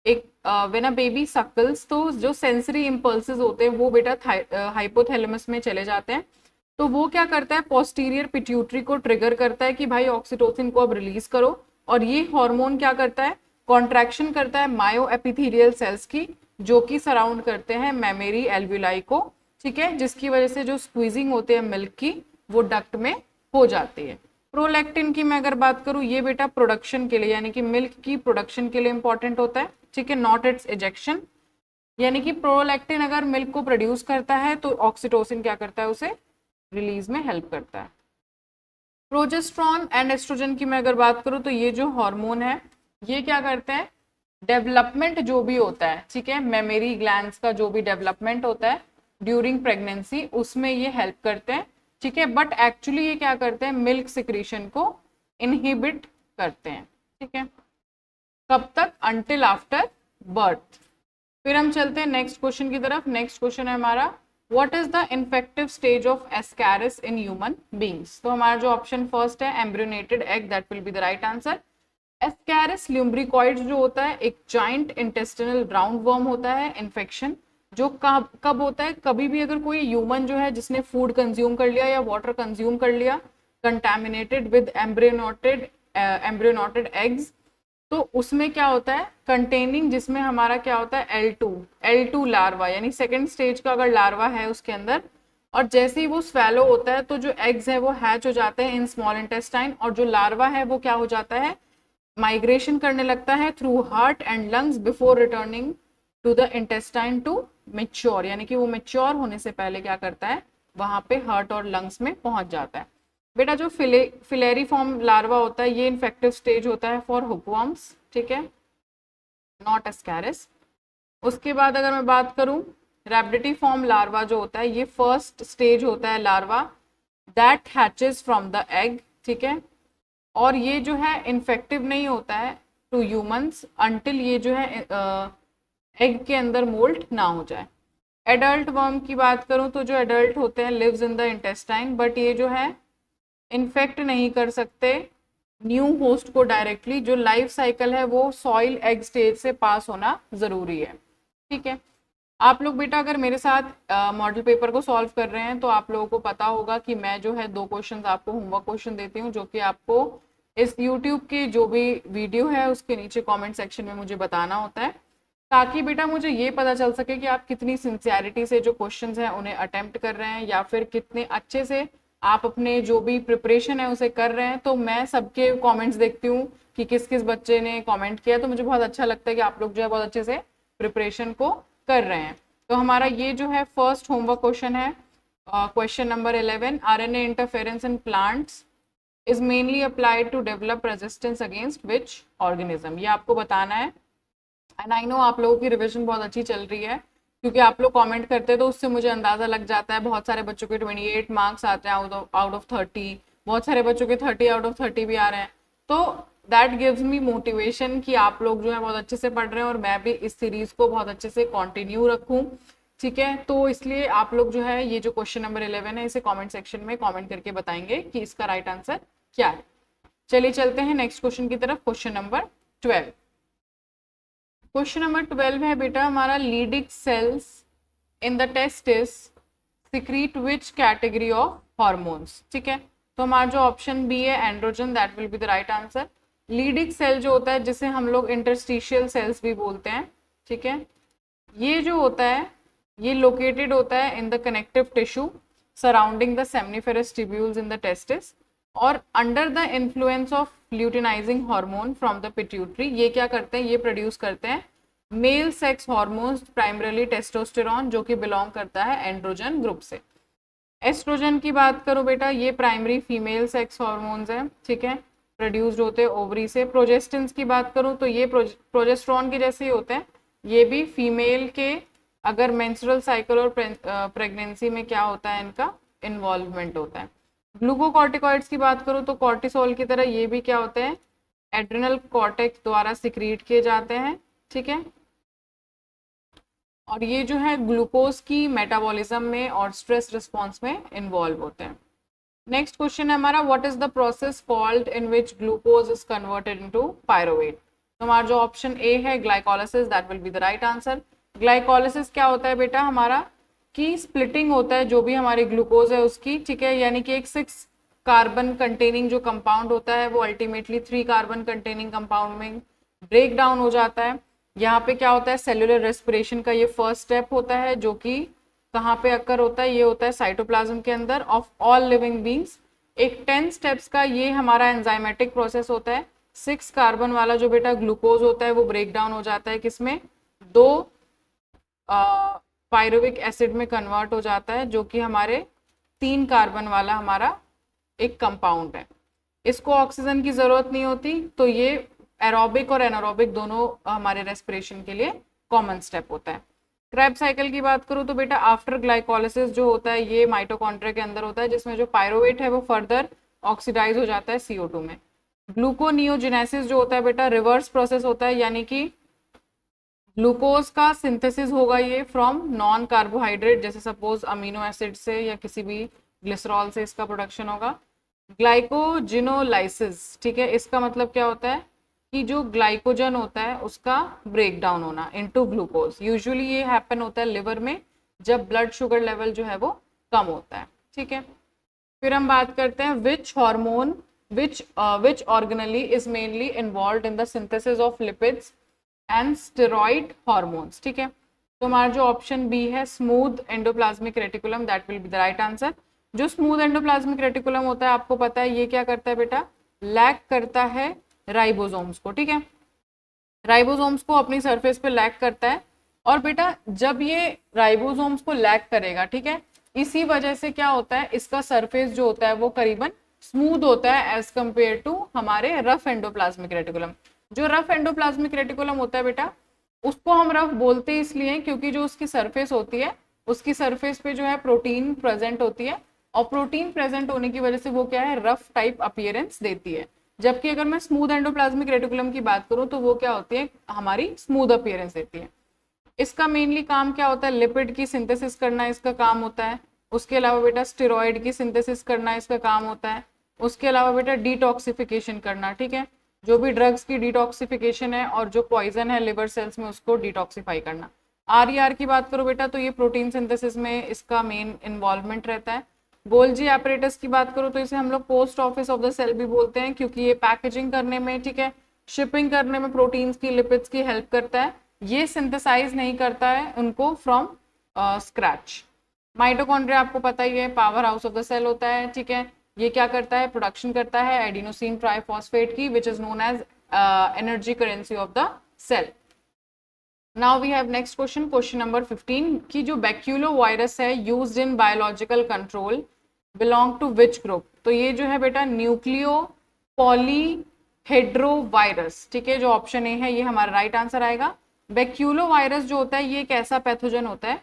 एक व्हेन अ बेबी सक्ल्स, तो जो सेंसरी इंपल्सेस होते हैं वो बेटा हाइपोथैलेमस में चले जाते हैं, तो वो क्या करता है पोस्टीरियर पिट्यूटरी को ट्रिगर करता है कि भाई ऑक्सीटोसिन को अब रिलीज करो, और ये हार्मोन क्या करता है कॉन्ट्रैक्शन करता है मायो एपिथेलियल सेल्स की, जो कि सराउंड करते हैं मेमोरी एल्व्यूलाई को, ठीक है, जिसकी वजह से जो स्क्वीजिंग होती है मिल्क की वो डक्ट में हो जाती है। प्रोलैक्टिन की मैं अगर बात करूं, ये बेटा प्रोडक्शन के लिए यानी कि मिल्क की प्रोडक्शन के लिए इंपॉर्टेंट होता है, ठीक है, नॉट इट्स इजेक्शन। यानी कि प्रोलैक्टिन अगर मिल्क को प्रोड्यूस करता है तो ऑक्सीटोसिन क्या करता है, उसे रिलीज में हेल्प करता है। प्रोजेस्ट्रॉन एंड एस्ट्रोजन की मैं अगर बात करूं तो ये जो हार्मोन है ये क्या करते हैं, डेवलपमेंट जो भी होता है, ठीक है, मेमोरी ग्लैंड्स का जो भी डेवलपमेंट होता है ड्यूरिंग प्रेगनेंसी उसमें ये हेल्प करते हैं, ठीक है। बट एक्चुअली ये क्या करते हैं, मिल्क सिक्रीशन को इनहिबिट करते हैं, ठीक है। कब तक, अंटिल आफ्टर बर्थ। फिर हम चलते हैं नेक्स्ट क्वेश्चन की तरफ। नेक्स्ट क्वेश्चन है हमारा, what is the infective stage of ascaris in human beings. तो हमारा जो ऑप्शन फर्स्ट है embryonated egg, that will be the right answer. Ascaris lumbricoides जो होता है एक जाइंट इंटेस्टिनल राउंड वर्म होता है। इन्फेक्शन जो कब होता है, कभी भी अगर कोई ह्यूमन जो है जिसने फूड कंज्यूम कर लिया या वाटर कंज्यूम कर लिया कंटामिनेटेड विद एम्ब्रियोनेटेड एग्स, तो उसमें क्या होता है कंटेनिंग, जिसमें हमारा क्या होता है L2 लार्वा, यानी सेकेंड स्टेज का अगर लार्वा है उसके अंदर, और जैसे ही वो स्वेलो होता है तो जो एग्स है वो हैच हो जाते हैं इन स्मॉल इंटेस्टाइन, और जो लार्वा है वो क्या हो जाता है, माइग्रेशन करने लगता है through heart and lungs before returning to the intestine to mature. यानी कि वो मेच्योर होने से पहले क्या करता है, वहां पे हार्ट और लंग्स में पहुंच जाता है। बेटा जो फिलेरी फॉर्म लार्वा होता है ये इन्फेक्टिव स्टेज होता है फॉर हुकवर्म्स, ठीक है, नॉट एस्कैरिस। उसके बाद अगर मैं बात करूं रैबिडिटी फॉर्म लार्वा जो होता है ये फर्स्ट स्टेज होता है larva that hatches from the egg, ठीक है, और ये जो है इन्फेक्टिव नहीं होता है टू ह्यूमंस अंटिल ये जो है एग के अंदर मोल्ड ना हो जाए। एडल्ट वर्म की बात करूं तो जो एडल्ट होते हैं lives in the intestine, but ये जो है इन्फेक्ट नहीं कर सकते न्यू होस्ट को डायरेक्टली। जो लाइफ साइकिल है वो सॉइल एग स्टेज से पास होना जरूरी है, ठीक है। आप लोग बेटा अगर मेरे साथ मॉडल पेपर को सॉल्व कर रहे हैं तो आप लोगों को पता होगा कि मैं जो है 2 क्वेश्चंस आपको होमवर्क क्वेश्चन देती हूँ, जो कि आपको इस यूट्यूब की जो भी वीडियो है उसके नीचे कमेंट सेक्शन में मुझे बताना होता है, ताकि बेटा मुझे ये पता चल सके कि आप कितनी सिंसियरिटी से जो क्वेश्चंस हैं उन्हें अटेम्प्ट कर रहे हैं, या फिर कितने अच्छे से आप अपने जो भी प्रिपरेशन है उसे कर रहे हैं। तो मैं सबके कमेंट्स देखती हूँ कि किस किस बच्चे ने कमेंट किया, तो मुझे बहुत अच्छा लगता है कि आप लोग जो है बहुत अच्छे से प्रिपरेशन को कर रहे हैं। तो हमारा ये जो है फर्स्ट होमवर्क क्वेश्चन है, question number 11, RNA interference in plants is mainly applied to develop resistance against which organism. ये आपको बताना है। एंड आई नो आप लोगों की रिविजन बहुत अच्छी चल रही है, क्योंकि आप लोग कमेंट करते हैं तो उससे मुझे अंदाजा लग जाता है। बहुत सारे बच्चों के 28 मार्क्स आते हैं आउट ऑफ 30, बहुत सारे बच्चों के 30 आउट ऑफ 30 भी आ रहे हैं। तो दैट गिव्स मी मोटिवेशन कि आप लोग जो है बहुत अच्छे से पढ़ रहे हैं और मैं भी इस सीरीज को बहुत अच्छे से कंटिन्यू रखूं, ठीक है। तो इसलिए आप लोग जो है ये जो क्वेश्चन नंबर 11 है इसे कमेंट सेक्शन में कमेंट करके बताएंगे कि इसका राइट आंसर क्या है। चलिए चलते हैं नेक्स्ट क्वेश्चन की तरफ, क्वेश्चन नंबर 12। क्वेश्चन नंबर 12 है बेटा हमारा, Leydig cells in the testis secrete which category of hormones, ठीक है। तो हमारा जो ऑप्शन बी है androgen, that will be the right answer. Leydig cell जो होता है जिसे हम लोग इंटरस्टिशियल सेल्स भी बोलते हैं, ठीक है, ये जो होता है ये लोकेटेड होता है in the connective tissue surrounding the seminiferous tubules in the testis, और under the influence of luteinizing hormone from the pituitary ये क्या करते हैं, ये प्रोड्यूस करते हैं male sex hormones, primarily testosterone जो कि बिलोंग करता है एंड्रोजन ग्रुप से। एस्ट्रोजन की बात करो बेटा ये प्राइमरी फीमेल सेक्स हार्मोन्स हैं, ठीक है, प्रोड्यूस्ड होते हैं ओवरी से। प्रोजेस्टिन्स की बात करूं तो ये प्रोजेस्ट्रॉन के जैसे ही होते हैं, ये भी फीमेल के अगर मेंस्ट्रुअल साइकिल और प्रेगनेंसी में क्या होता है इनका इन्वॉल्वमेंट होता है। ग्लूकोकॉर्टिकॉइड्स की बात करूं तो कॉर्टिसोल की तरह ये भी क्या होते हैं, एड्रिनल कॉर्टेक्स द्वारा सिक्रीट किए जाते हैं, ठीक है, और ये जो है ग्लूकोज की मेटाबॉलिज्म में और स्ट्रेस रिस्पॉन्स में इन्वॉल्व होते हैं। नेक्स्ट क्वेश्चन है हमारा, what is the process called in which glucose is converted into pyruvate. तो हमारा जो ऑप्शन ए है glycolysis, that will be the right answer. Glycolysis क्या होता है बेटा हमारा कि स्प्लिटिंग होता है जो भी हमारी ग्लूकोज है उसकी, ठीक है, यानी कि एक 6 कार्बन कंटेनिंग जो कंपाउंड होता है वो अल्टीमेटली 3 कार्बन कंटेनिंग कंपाउंड में ब्रेक डाउन हो जाता है। यहाँ पे क्या होता है, सेल्यूलर रेस्पिरेशन का ये फर्स्ट स्टेप होता है जो कि कहाँ पे अक्कर होता है, ये होता है साइटोप्लाज्म के अंदर ऑफ ऑल लिविंग बींग्स। एक 10 स्टेप्स का ये हमारा एंजाइमेटिक प्रोसेस होता है। 6 कार्बन वाला जो बेटा ग्लूकोज होता है वो ब्रेक डाउन हो जाता है किसमें, 2 पायरुविक एसिड में कन्वर्ट हो जाता है, जो कि हमारे 3 कार्बन वाला हमारा एक कंपाउंड है। इसको ऑक्सीजन की जरूरत नहीं होती, तो ये एरोबिक और एनारोबिक दोनों हमारे रेस्पिरेशन के लिए कॉमन स्टेप होता है। क्रेब्स साइकिल की बात करूं तो बेटा आफ्टर ग्लाइकोलिसिस जो होता है ये माइटोकॉन्ड्रिया के अंदर होता है, जिसमें जो पायरुवेट है वो फर्दर ऑक्सीडाइज हो जाता है CO2 में। ग्लूकोनियोजेनेसिस जो होता है बेटा रिवर्स प्रोसेस होता है, यानी कि ग्लूकोज का सिंथेसिस होगा ये फ्रॉम नॉन कार्बोहाइड्रेट, जैसे सपोज अमीनो एसिड से या किसी भी ग्लिसरॉल से इसका प्रोडक्शन होगा। ग्लाइकोजिनोलाइसिस, ठीक है, इसका मतलब क्या होता है कि जो ग्लाइकोजन होता है उसका ब्रेक डाउन होना इनटू ग्लूकोज। यूजुअली ये हैपन होता है लिवर में, जब ब्लड शुगर लेवल जो है वो कम होता है, ठीक है। फिर हम बात करते हैं which hormone which organelle is mainly involve in the synthesis of lipids and steroid hormones, ठीक है। तो हमारा जो ऑप्शन बी है smooth endoplasmic reticulum, that will be the right answer. जो स्मूथ एंडोप्लाज्मिक रेटिकुलम होता है आपको पता है ये क्या करता है बेटा, लैक करता है राइबोसोम्स को, ठीक है, राइबोसोम्स को अपनी सरफेस पे लैक करता है। और बेटा जब ये राइबोसोम्स को लैक करेगा, ठीक है, इसी वजह से क्या होता है इसका सरफेस जो होता है वो करीबन स्मूथ होता है एज कंपेयर टू हमारे रफ एंडोप्लाज्मिक रेटिकुलम। जो रफ एंडोप्लाज्मिक रेटिकुलम होता है बेटा उसको हम रफ बोलते इसलिए क्योंकि जो उसकी सरफेस होती है उसकी सरफेस पे जो है प्रोटीन प्रेजेंट होती है, और प्रोटीन प्रेजेंट होने की वजह से वो क्या है रफ टाइप अपीयरेंस देती है। जबकि अगर मैं स्मूथ एंडोप्लाज्मिक रेटिकुलम की बात करूं तो वो क्या होती है हमारी स्मूथ अपीयरेंस देती है। इसका मेनली काम क्या होता है, लिपिड की सिंथेसिस करना इसका काम होता है। उसके अलावा बेटा स्टेरॉइड की सिंथेसिस करना इसका काम होता है। उसके अलावा बेटा डिटॉक्सिफिकेशन करना, ठीक है, जो भी ड्रग्स की डिटॉक्सिफिकेशन है और जो पॉइजन है लिवर सेल्स में उसको डिटॉक्सिफाई करना। RER की बात करो बेटा तो ये प्रोटीन सिंथेसिस में इसका मेन इन्वॉल्वमेंट रहता है। गोल्जी एपरेटस की बात करो तो इसे हम लोग post office of the cell भी बोलते हैं, क्योंकि ये पैकेजिंग करने में, ठीक है, शिपिंग करने में प्रोटीन्स की लिपिड्स की हेल्प करता है। ये सिंथेसाइज नहीं करता है उनको फ्रॉम स्क्रैच। माइटोकॉन्ड्रिया आपको पता ही है power house of the cell होता है, ठीक है, ये क्या करता है प्रोडक्शन करता है एडिनोसिन ट्राइफॉस्फेट की, which is known as energy currency of the cell. Now we have next question, question number 15 की जो बैक्यूलो वायरस है used in biological control belong to which group. तो ये जो है बेटा न्यूक्लियो पॉलीहेड्रोवायरस, ठीक है, जो ऑप्शन ए है ये हमारा राइट आंसर आएगा। बैक्यूलो वायरस जो होता है ये एक ऐसा पैथोजन होता है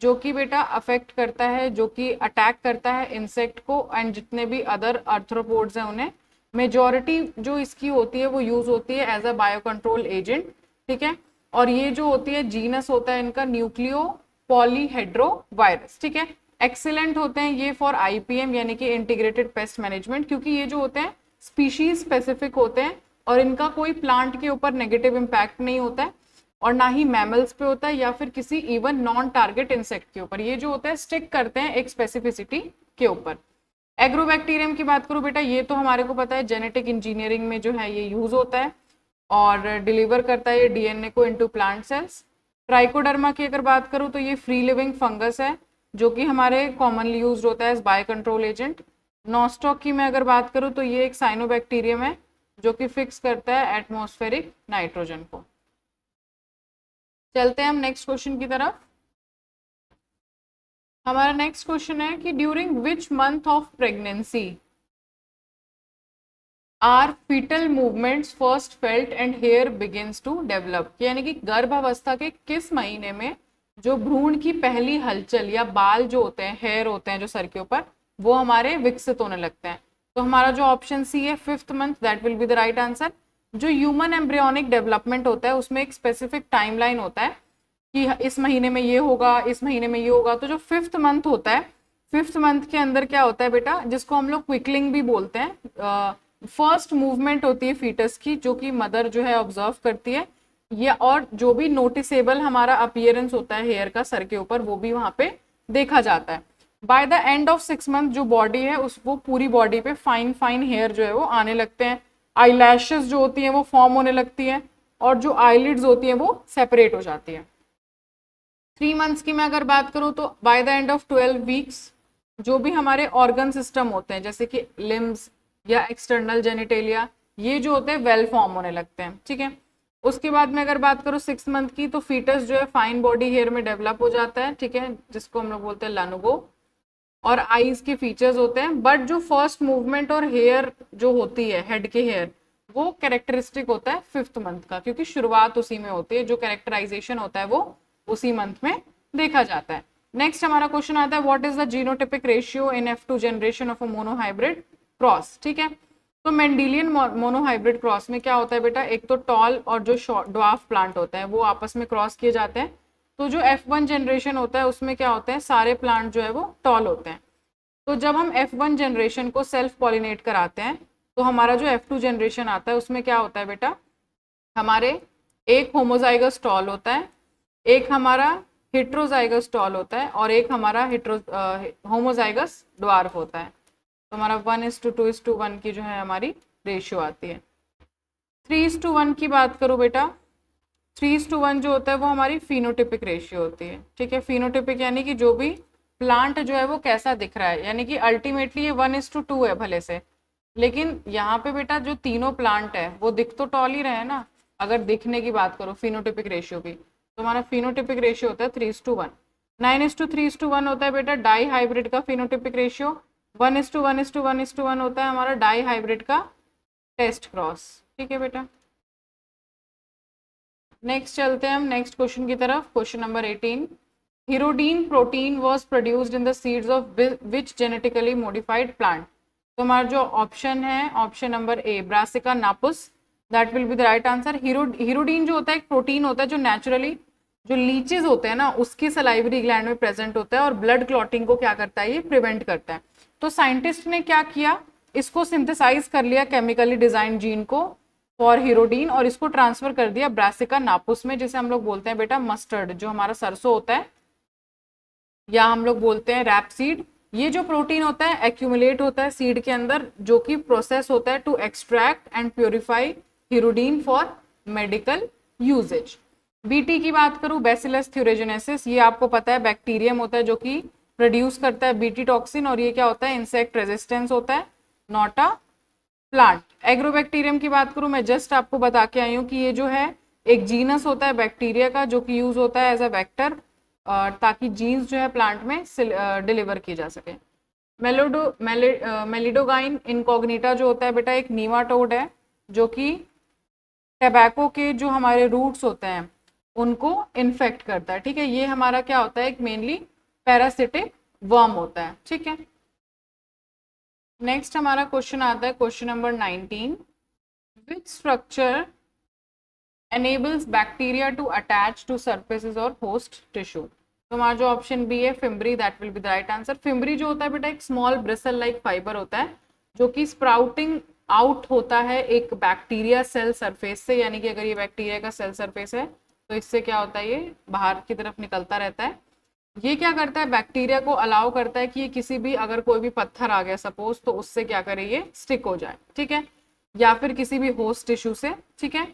जो कि बेटा अफेक्ट करता है, जो कि अटैक करता है इंसेक्ट को एंड जितने भी अदर आर्थ्रोपोड्स हैं उन्हें। मेजॉरिटी जो इसकी होती है वो यूज होती है as a bio control agent, ठीक है, और ये जो होती है जीनस होता है इनका न्यूक्लियो पॉलीहेड्रोवायरस, ठीक है। एक्सीलेंट होते हैं ये फॉर IPM यानी कि इंटीग्रेटेड पेस्ट मैनेजमेंट, क्योंकि ये जो होते हैं स्पीशीज स्पेसिफिक होते हैं और इनका कोई प्लांट के ऊपर नेगेटिव इम्पैक्ट नहीं होता है और ना ही मैमल्स पे होता है या फिर किसी इवन नॉन टारगेट इंसेक्ट के ऊपर। ये जो होता है स्टिक करते हैं एक स्पेसिफिसिटी के ऊपर। एग्रोबैक्टीरियम की बात करूं बेटा ये तो हमारे को पता है जेनेटिक इंजीनियरिंग में जो है ये यूज होता है और डिलीवर करता है ये DNA को इनटू प्लांट सेल्स। ट्राइकोडर्मा की अगर बात करूं तो ये फ्री लिविंग फंगस है जो कि हमारे कॉमनली यूज होता है as bio control agent. Nostoc की मैं अगर बात करूं तो ये एक साइनोबैक्टीरियम है जो कि फिक्स करता है एटमॉस्फेरिक नाइट्रोजन को। चलते हैं हम नेक्स्ट क्वेश्चन की तरफ। हमारा नेक्स्ट क्वेश्चन है कि during which month of pregnancy are foetal movements first felt and hair begins to develop, यानी कि गर्भावस्था के किस महीने में जो भ्रूण की पहली हलचल या बाल जो होते हैं हेयर होते हैं जो सर के ऊपर वो हमारे विकसित होने लगते हैं। तो हमारा जो ऑप्शन सी है 5th month, that will be the right answer. जो ह्यूमन एम्ब्रियोनिक डेवलपमेंट होता है उसमें एक स्पेसिफिक टाइमलाइन होता है कि इस महीने में ये होगा, इस महीने में ये होगा। तो जो 5th मंथ होता है 5th मंथ के अंदर क्या होता है बेटा, जिसको हम लोग क्विकलिंग भी बोलते हैं, फर्स्ट मूवमेंट होती है फीटस की जो कि मदर जो है ऑब्जर्व करती है, या और जो भी नोटिसेबल हमारा अपीयरेंस होता है हेयर का सर के ऊपर वो भी वहां पे देखा जाता है। By the end of 6 month जो बॉडी है उस वो पूरी बॉडी पे फाइन फाइन हेयर जो है वो आने लगते हैं, आईलैशेस जो होती हैं वो फॉर्म होने लगती हैं और जो आईलिड्स होती हैं वो सेपरेट हो जाती है। 3 मंथ्स की मैं अगर बात करूं तो by the end of 12 weeks जो भी हमारे ऑर्गन सिस्टम होते हैं जैसे कि लिम्स या एक्सटर्नल जेनिटेलिया ये जो होते हैं वेल फॉर्म होने लगते हैं, ठीक है। उसके बाद में अगर बात करो 6 मंथ की, तो फीटस जो है फाइन बॉडी हेयर में डेवलप हो जाता है, ठीक है, जिसको हम लोग बोलते हैं लानुगो, और आईज के फीचर्स होते हैं। बट जो फर्स्ट मूवमेंट और हेयर जो होती है, हेड के हेयर, वो कैरेक्टरिस्टिक होता है 5th मंथ का, क्योंकि शुरुआत उसी में होती है, जो कैरेक्टराइजेशन होता है वो उसी मंथ में देखा जाता है। नेक्स्ट हमारा क्वेश्चन आता है, what is the genotypic ratio in F2 generation of a monohybrid cross, ठीक है। तो मेंडेलियन मोनोहाइब्रिड क्रॉस में क्या होता है बेटा, एक तो टॉल और जो ड्वार्फ प्लांट होता है वो आपस में क्रॉस किए जाते हैं। तो जो F1 जनरेशन होता है उसमें क्या होता है, सारे प्लांट जो है वो टॉल होते हैं। तो जब हम F1 जनरेशन को सेल्फ पॉलिनेट कराते हैं, तो हमारा जो F2 जनरेशन आता है उसमें क्या होता है बेटा, हमारे एक होमोजाइगस टॉल होता है, एक हमारा हेट्रोजाइगस टॉल होता है, और एक हमारा होमोजाइगस ड्वार्फ होता है। तो हमारा 1:2:1 की जो है हमारी रेशियो आती है। 3:1 की बात करो बेटा, 3:1 जो होता है वो हमारी फिनोटिपिक रेशियो होती है, ठीक है। फिनोटिपिक यानी कि जो भी प्लांट जो है वो कैसा दिख रहा है, यानी कि अल्टीमेटली ये 1:2 है भले से, लेकिन यहाँ पे बेटा जो तीनों प्लांट है वो दिख तो टॉल ही रहे हैं ना, अगर दिखने की बात करो फिनोटिपिक रेशियो की, तो हमारा फिनोटिपिक रेशियो होता है 3:1। 9:3:1 होता है बेटा डाई हाइब्रिड का फिनोटिपिक रेशियो। 1:1:1:1 होता है हमारा डाई हाइब्रिड का टेस्ट क्रॉस, ठीक है बेटा। नेक्स्ट चलते हैं हम नेक्स्ट क्वेश्चन की तरफ, question number 18। Hirudin protein was produced in the seeds of which genetically modified plant. तो हमारा जो ऑप्शन है, option number A, brassica napus, that will be the right answer. Hirudin जो होता है एक प्रोटीन होता है जो नेचुरली जो लीचेज होते हैं ना उसकी सलाइवरी ग्लैंड में प्रेजेंट होता है, और ब्लड क्लॉटिंग को क्या करता है, ये प्रिवेंट करता है। तो साइंटिस्ट ने क्या किया, इसको सिंथेसाइज कर लिया केमिकली डिजाइन जीन को फॉर हिरोडीन, और इसको ट्रांसफर कर दिया ब्रासिका नापुस में, जिसे हम लोग बोलते हैं बेटा मस्टर्ड, जो हमारा सरसों होता है, या हम लोग बोलते हैं रैपसीड। ये जो प्रोटीन होता है एक्यूमुलेट होता है सीड के अंदर, जो कि प्रोसेस होता है to extract and purify hirudin for medical uses. BT की बात करूं, बैसिलस थ्यूरेजेनेसिस, ये आपको पता है बैक्टीरियम होता है जो कि प्रोड्यूस करता है बीटी टॉक्सिन, और ये क्या होता है, इंसेक्ट रेजिस्टेंस होता है, नॉट अ प्लांट। एग्रोबैक्टीरियम की बात करूं, मैं जस्ट आपको बता के आई हूँ कि ये जो है एक जीनस होता है बैक्टीरिया का, जो कि यूज होता है एज अ वेक्टर, ताकि जीन्स जो है प्लांट में डिलीवर की जा सके। मेलिडोगाइन इनकॉग्निटा जो होता है बेटा एक नीमाटोड है, जो कि टबैको के जो हमारे रूट्स होते हैं उनको इन्फेक्ट करता है, ठीक है। ये हमारा क्या होता है, एक मेनली पैरासिटिक वर्म होता है, ठीक है। नेक्स्ट हमारा क्वेश्चन आता है question number 19। Which structure enables bacteria to attach to surfaces or host tissue। तो हमारा जो ऑप्शन बी है fimbriae, that will be the right answer. Fimbriae जो होता है बेटा एक स्मॉल ब्रिसल लाइक फाइबर होता है, जो कि स्प्राउटिंग आउट होता है एक बैक्टीरिया सेल सरफेस से, यानी कि अगर ये बैक्टीरिया का सेल सरफेस है तो इससे क्या होता है, ये बाहर की तरफ निकलता रहता है। ये क्या करता है, बैक्टीरिया को अलाउ करता है कि ये किसी भी, अगर कोई भी पत्थर आ गया सपोज, तो उससे क्या करे, ये स्टिक हो जाए, ठीक है, या फिर किसी भी होस्ट टिश्यू से, ठीक है।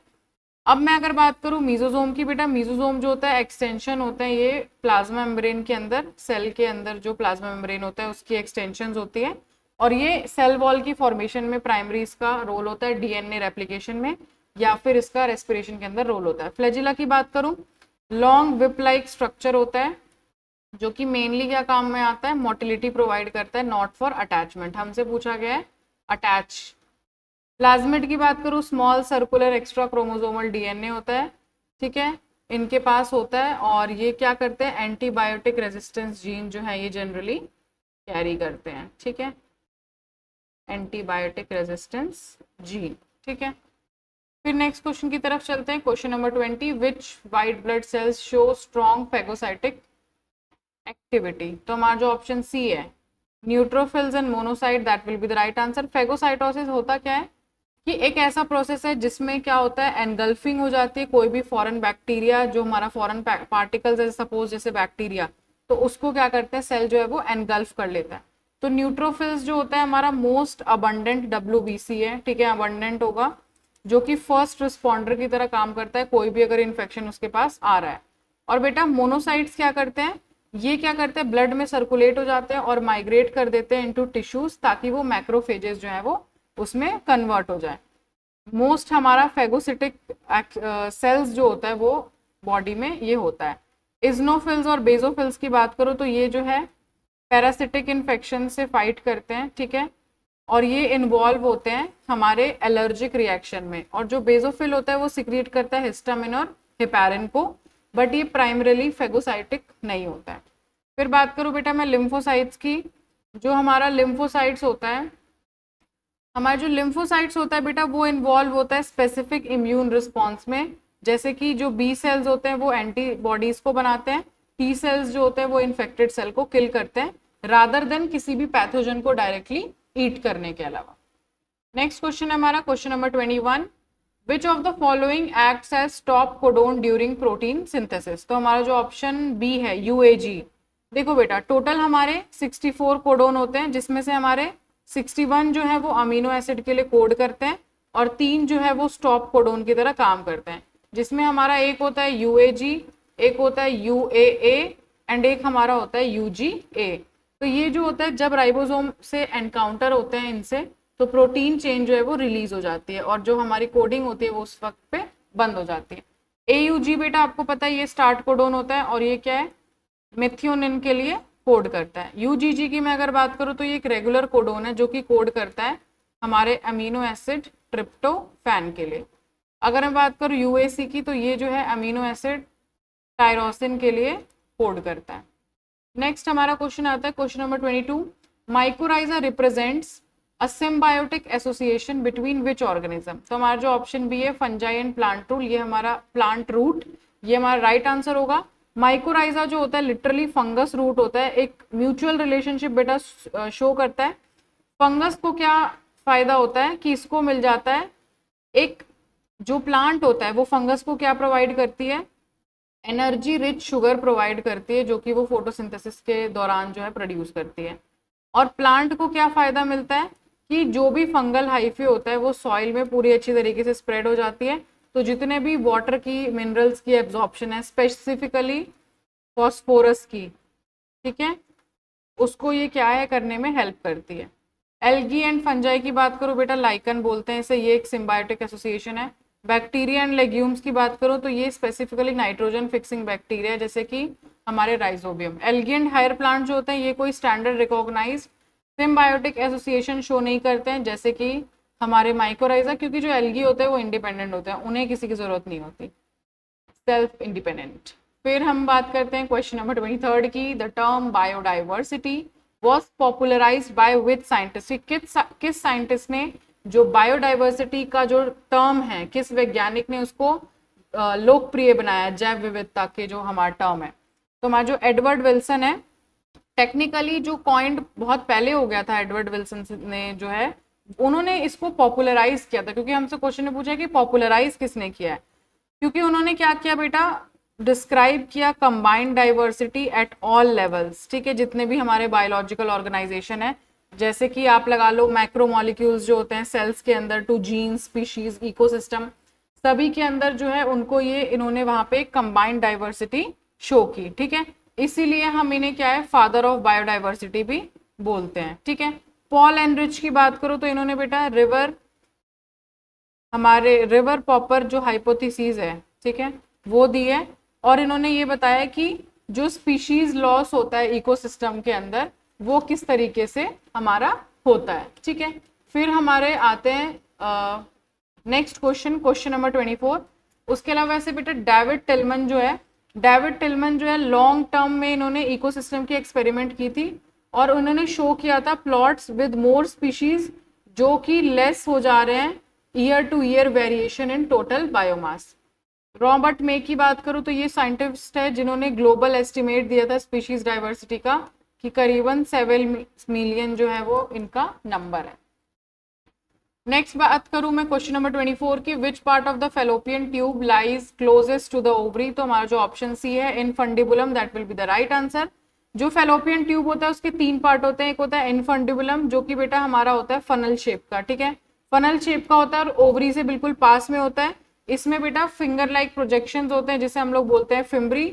अब मैं अगर बात करूं मीजोजोम की बेटा, मीजोजोम जो होता है एक्सटेंशन होता है, ये प्लाज्मा मेम्ब्रेन के अंदर, सेल के अंदर जो प्लाज्मा मेम्ब्रेन होता है उसकी एक्सटेंशन होती है, और ये सेल वॉल की फॉर्मेशन में प्राइमरी इसका रोल होता है, डीएनए रेप्लिकेशन में, या फिर इसका रेस्पिरेशन के अंदर रोल होता है। फ्लैजिला की बात करूं, लॉन्ग विप लाइक स्ट्रक्चर होता है, जो कि मेनली क्या काम में आता है, मोटिलिटी प्रोवाइड करता है, नॉट फॉर अटैचमेंट। हमसे पूछा गया है अटैच। प्लाज्मिड की बात करूं, small circular extra chromosomal DNA होता है, ठीक है, इनके पास होता है, और ये क्या करते हैं, एंटीबायोटिक रेजिस्टेंस जीन जो है ये जनरली कैरी करते हैं, ठीक है, एंटीबायोटिक रेजिस्टेंस जीन, ठीक है। फिर नेक्स्ट क्वेश्चन की तरफ चलते हैं, question number 20। Which white blood cells show strong phagocytic activity. तो हमारा जो ऑप्शन सी है, neutrophils and monocyte, that will be the right answer. Phagocytosis होता क्या है कि एक ऐसा प्रोसेस है जिसमें क्या होता है, एनगल्फिंग हो जाती है कोई भी फॉरेन बैक्टीरिया, जो हमारा फॉरेन पार्टिकल्स है सपोज जैसे बैक्टीरिया, तो उसको क्या करते हैं, सेल जो है वो एनगल्फ कर लेता है। तो न्यूट्रोफिल्स जो होता है हमारा मोस्ट अबंडेंट WBC है, ठीक है, अबंडेंट होगा, जो कि फर्स्ट रिस्पॉन्डर की तरह काम करता है कोई भी अगर इन्फेक्शन उसके पास आ रहा है। और बेटा मोनोसाइट्स क्या करते हैं, ये क्या करते हैं, ब्लड में सर्कुलेट हो जाते हैं और माइग्रेट कर देते हैं इनटू टिश्यूज, ताकि वो मैक्रोफेजेस जो है वो उसमें कन्वर्ट हो जाए। मोस्ट हमारा फेगोसिटिक सेल्स जो होता है वो बॉडी में ये होता है। इजनोफिल्स और बेजोफिल्स की बात करो तो ये जो है पैरासिटिक इन्फेक्शन से फाइट करते हैं, ठीक है, और ये इन्वॉल्व होते हैं हमारे एलर्जिक रिएक्शन में। और जो बेजोफिल होता है वो सिक्रिएट करता है हिस्टामिन और हेपारिन को, बट ये प्राइमरीली फेगोसाइटिक नहीं होता है। फिर बात करूं बेटा मैं लिम्फोसाइट्स की। जो हमारा लिम्फोसाइट्स होता है, हमारा जो लिम्फोसाइट्स होता है बेटा वो इन्वॉल्व होता है स्पेसिफिक इम्यून रिस्पॉन्स में। जैसे कि जो बी सेल्स होते हैं वो एंटीबॉडीज को बनाते हैं, टी सेल्स जो होते हैं वो इन्फेक्टेड सेल को किल करते हैं, रादर देन किसी भी पैथोजन को डायरेक्टली ईट करने के अलावा। नेक्स्ट क्वेश्चन है हमारा question number 21, which of the following acts as stop codon during protein synthesis. तो हमारा जो ऑप्शन बी है यूएजी। देखो बेटा टोटल हमारे 64 कोडोन होते हैं, जिसमें से हमारे 61 जो है वो अमीनो एसिड के लिए कोड करते हैं और 3 जो है वो स्टॉप कोडोन की तरह काम करते हैं, जिसमें हमारा एक होता है यूएजी, एक होता है यूएए एंड एक हमारा होता है यूजीए। तो ये जो होता है जब राइबोसोम से एनकाउंटर होते हैं इनसे, तो प्रोटीन चेंज जो है वो रिलीज हो जाती है और जो हमारी कोडिंग होती है वो उस वक्त पे बंद हो जाती है। एयूजी बेटा आपको पता है ये स्टार्ट कोडोन होता है और ये क्या है, मेथियोनिन के लिए कोड करता है। यूजीजी की मैं अगर बात करूं तो ये एक रेगुलर कोडोन है जो कि कोड करता है हमारे अमीनो एसिड ट्रिप्टोफैन के लिए। अगर मैं बात करूं यूएसी की तो ये जो है अमीनो एसिड टायरोसिन के लिए कोड करता है। नेक्स्ट हमारा क्वेश्चन आता है question number 22, mycorrhiza represents a symbiotic association between which organism. तो हमारा जो ऑप्शन बी है फंजाई एंड प्लांट रूट, ये हमारा प्लांट रूट, ये हमारा राइट आंसर होगा। माइकोराइजा जो होता है लिटरली फंगस रूट होता है, एक म्यूचुअल रिलेशनशिप बेटा शो करता है। फंगस को क्या फायदा होता है कि इसको मिल जाता है, एक जो प्लांट होता है वो फंगस को क्या प्रोवाइड करती है, एनर्जी रिच शुगर प्रोवाइड करती है, जो कि वो फोटोसिंथेसिस के दौरान जो है प्रोड्यूस करती है। और प्लांट को क्या फायदा मिलता है कि जो भी फंगल हाइफे होता है वो सॉइल में पूरी अच्छी तरीके से स्प्रेड हो जाती है, तो जितने भी वाटर की मिनरल्स की एब्जॉर्प्शन है, स्पेसिफिकली फॉस्फोरस की, ठीक है, उसको ये क्या है करने में हेल्प करती है। एल्गी एंड फंजाई की बात करो बेटा लाइकन बोलते हैं इसे, ये एक सिम्बायोटिक एसोसिएशन है। बैक्टीरिया एंड लेग्यूम्स की बात करो तो ये स्पेसिफिकली नाइट्रोजन फिक्सिंग बैक्टीरिया जैसे कि हमारे rhizobium. Algae and higher plant जो होते हैं ये कोई standard recognise symbiotic association show नहीं करते हैं जैसे कि हमारे माइकोराइजा, क्योंकि जो एल्गी होते हैं वो इंडिपेंडेंट होते हैं, उन्हें किसी की जरूरत नहीं होती, सेल्फ इंडिपेंडेंट। फिर हम बात करते हैं क्वेश्चन नंबर 23 की, the term biodiversity was popularised by which scientist. किस साइंटिस्ट ने जो बायोडाइवर्सिटी का जो टर्म है, किस वैज्ञानिक ने उसको लोकप्रिय बनाया, जैव विविधता के जो हमारा टर्म है। तो हमारा जो एडवर्ड विल्सन है, टेक्निकली जो कॉइंड बहुत पहले हो गया था, एडवर्ड विल्सन ने जो है उन्होंने इसको पॉपुलराइज किया था, क्योंकि हमसे क्वेश्चन में पूछा कि पॉपुलराइज किसने किया है, क्योंकि उन्होंने क्या किया बेटा, डिस्क्राइब किया combined diversity at all levels, ठीक है, जितने भी हमारे बायोलॉजिकल ऑर्गेनाइजेशन है, जैसे कि आप लगा लो मैक्रोमोलिक्यूल्स जो होते हैं सेल्स के अंदर, टू जीन, स्पीशीज, इकोसिस्टम, सभी के अंदर जो है उनको ये इन्होंने वहां पे कंबाइंड डाइवर्सिटी शो की, ठीक है, इसीलिए हम इन्हें क्या है फादर ऑफ बायोडाइवर्सिटी भी बोलते हैं, ठीक है। पॉल एनरिच की बात करो तो इन्होंने बेटा रिवर पॉपर जो हाइपोथेसिस है, ठीक है, वो दी है, और इन्होंने ये बताया कि जो स्पीशीज लॉस होता है इकोसिस्टम के अंदर वो किस तरीके से हमारा होता है, ठीक है। फिर हमारे आते हैं नेक्स्ट क्वेश्चन नंबर 24। उसके अलावा ऐसे बेटा डेविड टिलमन जो है लॉन्ग टर्म में इन्होंने इकोसिस्टम की एक्सपेरिमेंट की थी और उन्होंने शो किया था प्लॉट्स विद मोर स्पीशीज जो कि लेस हो जा रहे हैं year two year variation in total biomass. Robert मे की बात करूं तो ये साइंटिस्ट है जिन्होंने ग्लोबल एस्टिमेट दिया था स्पीशीज डाइवर्सिटी का कि करीबन 7 मिलियन जो है वो इनका नंबर है। नेक्स्ट बात करूं मैं क्वेश्चन नंबर 24 की, which part of the fallopian tube lies closest to the ovary. तो हमारा जो ऑप्शन सी है infundibulum, that will be the right answer. जो फेलोपियन ट्यूब होता है उसके 3 पार्ट होते हैं, एक होता है इनफंडिबुलम जो कि बेटा हमारा होता है फनल शेप का, ठीक है, फनल शेप का होता है और ओवरी से बिल्कुल पास में होता है। इसमें बेटा फिंगर लाइक प्रोजेक्शंस होते हैं जिसे हम लोग बोलते हैं फिम्ब्री,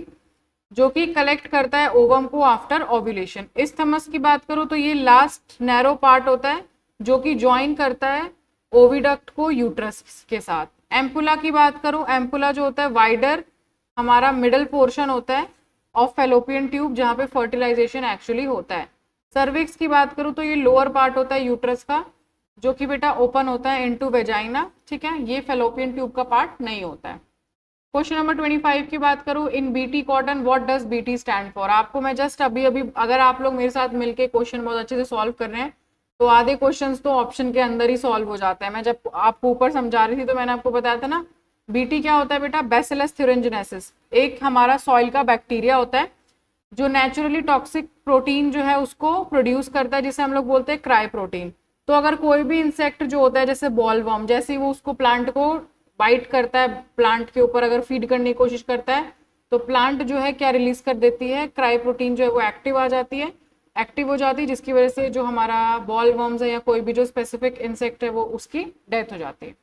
जो कि कलेक्ट करता है ओवम को आफ्टर ओव्यूलेशन। इस्थमस की बात करूं तो ये लास्ट नैरो पार्ट होता है जो कि ज्वाइन करता है ओविडक्ट को यूट्रस के साथ। एम्पुला की बात करूं, एम्पुला जो होता है वाइडर हमारा मिडल पोर्शन होता है ऑफ फेलोपियन ट्यूब जहां पे फर्टिलाइजेशन एक्चुअली होता है। सर्विक्स की बात करूं तो ये लोअर पार्ट होता है यूट्रस का जो कि बेटा ओपन होता है इनटू वेजाइना, ठीक है, ये फेलोपियन ट्यूब का पार्ट नहीं होता है। क्वेश्चन नंबर 25 की बात करूं, in BT cotton what does BT stand for. आपको मैं जस्ट अभी अभी अगर आप लोग मेरे साथ मिलके क्वेश्चन बहुत अच्छे से सॉल्व कर रहे हैं तो आधे क्वेश्चंस तो ऑप्शन के अंदर ही सॉल्व हो जाते हैं। मैं जब आपको ऊपर समझा रही थी तो मैंने आपको बताया था ना, बीटी क्या होता है बेटा, बैसिलस थ्यूरिंजिनेसिस, एक हमारा सॉइल का बैक्टीरिया होता है जो नेचुरली टॉक्सिक प्रोटीन जो है उसको प्रोड्यूस करता है जिसे हम लोग बोलते हैं क्राई प्रोटीन। तो अगर कोई भी इंसेक्ट जो होता है जैसे बॉल वर्म, जैसे ही वो उसको प्लांट को बाइट करता है, प्लांट के ऊपर अगर फीड करने की कोशिश करता है तो प्लांट जो है क्या रिलीज कर देती है, क्राई प्रोटीन जो है वो एक्टिव आ जाती है, एक्टिव हो जाती है, जिसकी वजह से जो हमारा बॉल वर्म्स है या कोई भी जो स्पेसिफिक इंसेक्ट है वो उसकी डेथ हो जाती है।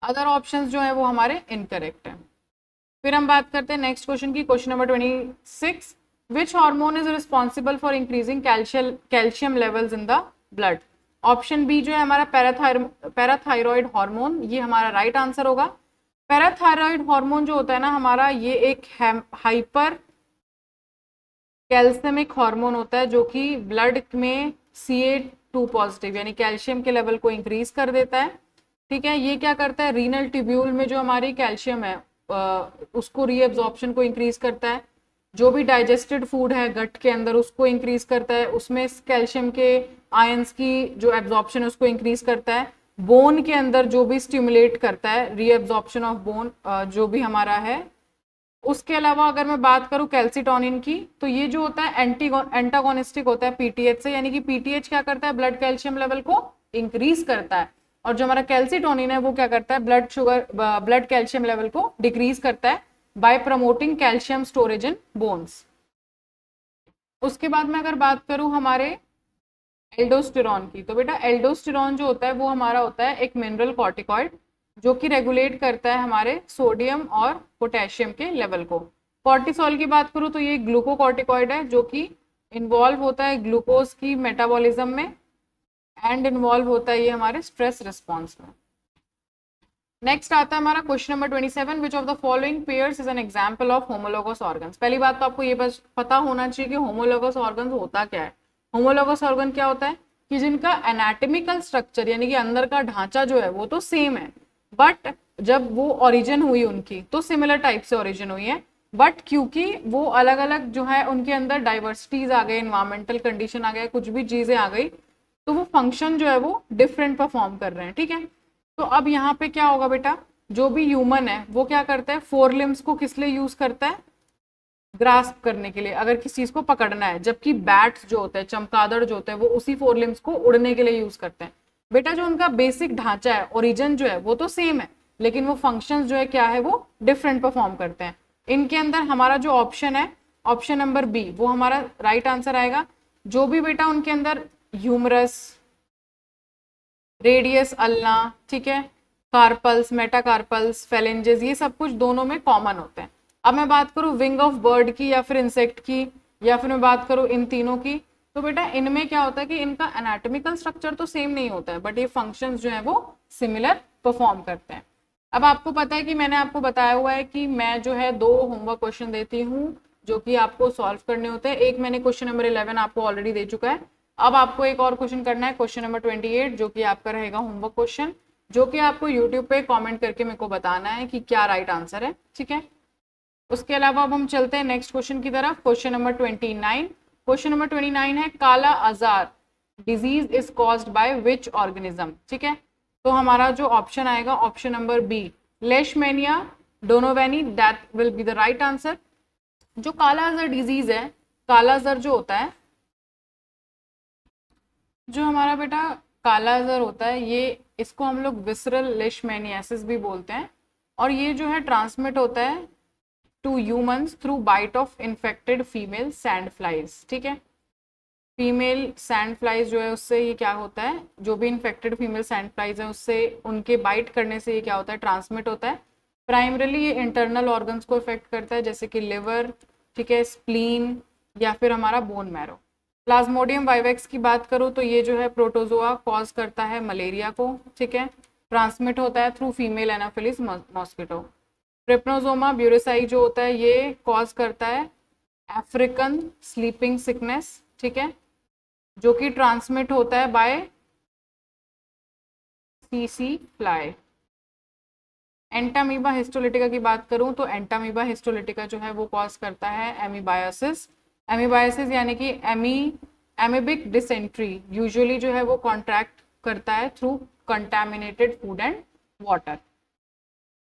अदर ऑप्शंस जो है वो हमारे इनकरेक्ट है। फिर हम बात करते हैं नेक्स्ट क्वेश्चन की, question number 26, which hormone is responsible for increasing calcium levels in the blood. Option B जो है हमारा पैराथायरॉइड हार्मोन, ये हमारा राइट आंसर होगा। पैराथायरॉइड हार्मोन जो होता है ना हमारा, ये एक हाइपर कैल्सियमिक हार्मोन होता है जो कि ब्लड में Ca2 पॉजिटिव यानी कैल्शियम के लेवल को इंक्रीज कर देता है, ठीक है। ये क्या करता है, रीनल ट्यूब्यूल में जो हमारी कैल्शियम है उसको रीएब्जॉर्प्शन को इंक्रीज करता है, जो भी डाइजेस्टेड फूड है गट के अंदर उसको इंक्रीज करता है, उसमें कैल्शियम के आयंस की जो एब्जॉर्प्शन है उसको इंक्रीज करता है, बोन के अंदर जो भी स्टिमुलेट करता है रीएब्जॉर्प्शन ऑफ बोन जो भी हमारा है। उसके अलावा अगर मैं बात करूं कैल्सिटोनिन की, तो ये जो होता है एंटागोनिस्टिक होता है पीटीएच से, यानी कि पीटीएच क्या करता है, ब्लड कैल्शियम लेवल को इंक्रीज करता है, और जो हमारा कैल्सिटोनिन है वो क्या करता है, ब्लड कैल्शियम लेवल को डिक्रीज करता है बाय प्रमोटिंग कैल्शियम स्टोरेज इन बोन्स। उसके बाद में अगर बात करूं हमारे एल्डोस्टेरॉन की, तो बेटा एल्डोस्टेरॉन जो होता है वो हमारा होता है एक मिनरल कॉर्टिकॉइड जो कि रेगुलेट करता है हमारे सोडियम और पोटेशियम के लेवल को। कॉर्टिसोल की बात करूं तो ये ग्लूकोकॉर्टिकॉइड है जो कि इन्वॉल्व होता है ग्लूकोज की मेटाबॉलिज्म में एंड इन्वॉल्व होता है ये हमारे स्ट्रेस रिस्पॉन्स में। नेक्स्ट आता है हमारा question number 27, which of the following pairs is an example of homologous organs. पहली बात तो आपको ये बस पता होना चाहिए कि होमोलोगस ऑर्गन्स होता क्या है। होमोलोगस ऑर्गन क्या होता है कि जिनका एनाटॉमिकल स्ट्रक्चर यानी कि अंदर का ढांचा जो है वो तो सेम है, बट जब वो ओरिजिन हुई उनकी तो सिमिलर टाइप से ओरिजिन हुई है, बट क्योंकि वो अलग अलग जो है उनके अंदर डाइवर्सिटीज आ गए, इन्वायरमेंटल कंडीशन आ गया, कुछ भी चीजें आ गई, तो वो फंक्शन जो है वो डिफरेंट परफॉर्म कर रहे हैं, ठीक है। तो अब यहाँ पे क्या होगा बेटा, जो भी ह्यूमन है वो क्या करता है, फोर लिम्स को किस लिए यूज करता है, ग्रास्प करने के लिए, अगर किसी चीज को पकड़ना है, जबकि बैट्स जो होते हैं, चमगादड़ जो होते हैं, वो उसी फोर लिम्स को उड़ने के लिए यूज करते हैं। बेटा जो उनका बेसिक ढांचा है, ओरिजिन जो है वो तो सेम है, लेकिन वो फंक्शंस जो है क्या है, वो डिफरेंट परफॉर्म करते हैं। इनके अंदर हमारा जो ऑप्शन है, ऑप्शन नंबर बी, वो हमारा राइट आंसर आएगा। जो भी बेटा उनके अंदर ह्यूमरस, रेडियस अल्ना, ठीक है, कार्पल्स, मेटाकार्पल्स, फेलेंजेस, ये सब कुछ दोनों में कॉमन होते हैं। अब मैं बात करूं विंग ऑफ बर्ड की या फिर इंसेक्ट की या फिर मैं बात करूं इन तीनों की, तो बेटा इनमें क्या होता है कि इनका एनाटॉमिकल स्ट्रक्चर तो सेम नहीं होता है, बट ये फंक्शंस जो है वो सिमिलर परफॉर्म करते हैं। अब आपको पता है कि मैंने आपको बताया हुआ है कि मैं जो है 2 होमवर्क क्वेश्चन देती हूँ जो कि आपको सॉल्व करने होते हैं। एक मैंने क्वेश्चन नंबर 11 आपको ऑलरेडी दे चुका है, अब आपको एक और क्वेश्चन करना है, क्वेश्चन नंबर 28, जो कि आपका रहेगा होमवर्क क्वेश्चन, जो कि आपको यूट्यूब पे कमेंट करके मेरे को बताना है कि क्या राइट आंसर है, ठीक है। उसके अलावा अब हम चलते हैं नेक्स्ट क्वेश्चन की तरफ, क्वेश्चन नंबर 29। क्वेश्चन नंबर 29 है, kala azar disease is caused by which organism, ठीक है। तो हमारा जो ऑप्शन आएगा option number B, leishmania donovani, that will be the right answer. जो काला आजार डिजीज है, काला आजार जो होता है, जो हमारा बेटा काला आजार होता है, ये इसको हम लोग विसरल लेशमेनियासिस भी बोलते हैं, और ये जो है ट्रांसमिट होता है to humans through bite of infected female sand flies, ठीक है। फीमेल सैंड फ्लाइज जो है उससे ये क्या होता है, जो भी इन्फेक्टेड फीमेल सैंड फ्लाइज है उससे उनके बाइट करने से ये क्या होता है, ट्रांसमिट होता है। प्राइमरली ये इंटरनल ऑर्गन्स को इफेक्ट करता है, जैसे कि लिवर, ठीक है, स्प्लीन या फिर हमारा बोन मैरो। प्लाज्मोडियम वाइवेक्स की बात करूँ तो ये जो है प्रोटोजोआ कॉज करता है मलेरिया को, ठीक है, ट्रांसमिट होता है through female anopheles mosquito. Trypanosoma brucei जो होता है ये कॉज करता है अफ्रीकन स्लीपिंग सिकनेस, ठीक है, जो कि ट्रांसमिट होता है बाय सीसी फ्लाई। एंटामीबा हिस्टोलिटिका की बात करूं तो एंटामीबा हिस्टोलिटिका जो है वो कॉज करता है एमीबायोसिस। एमीबायोसिस यानी कि एमीबिक डिसेंट्री यूजुअली जो है वो कॉन्ट्रैक्ट करता है through contaminated food and water.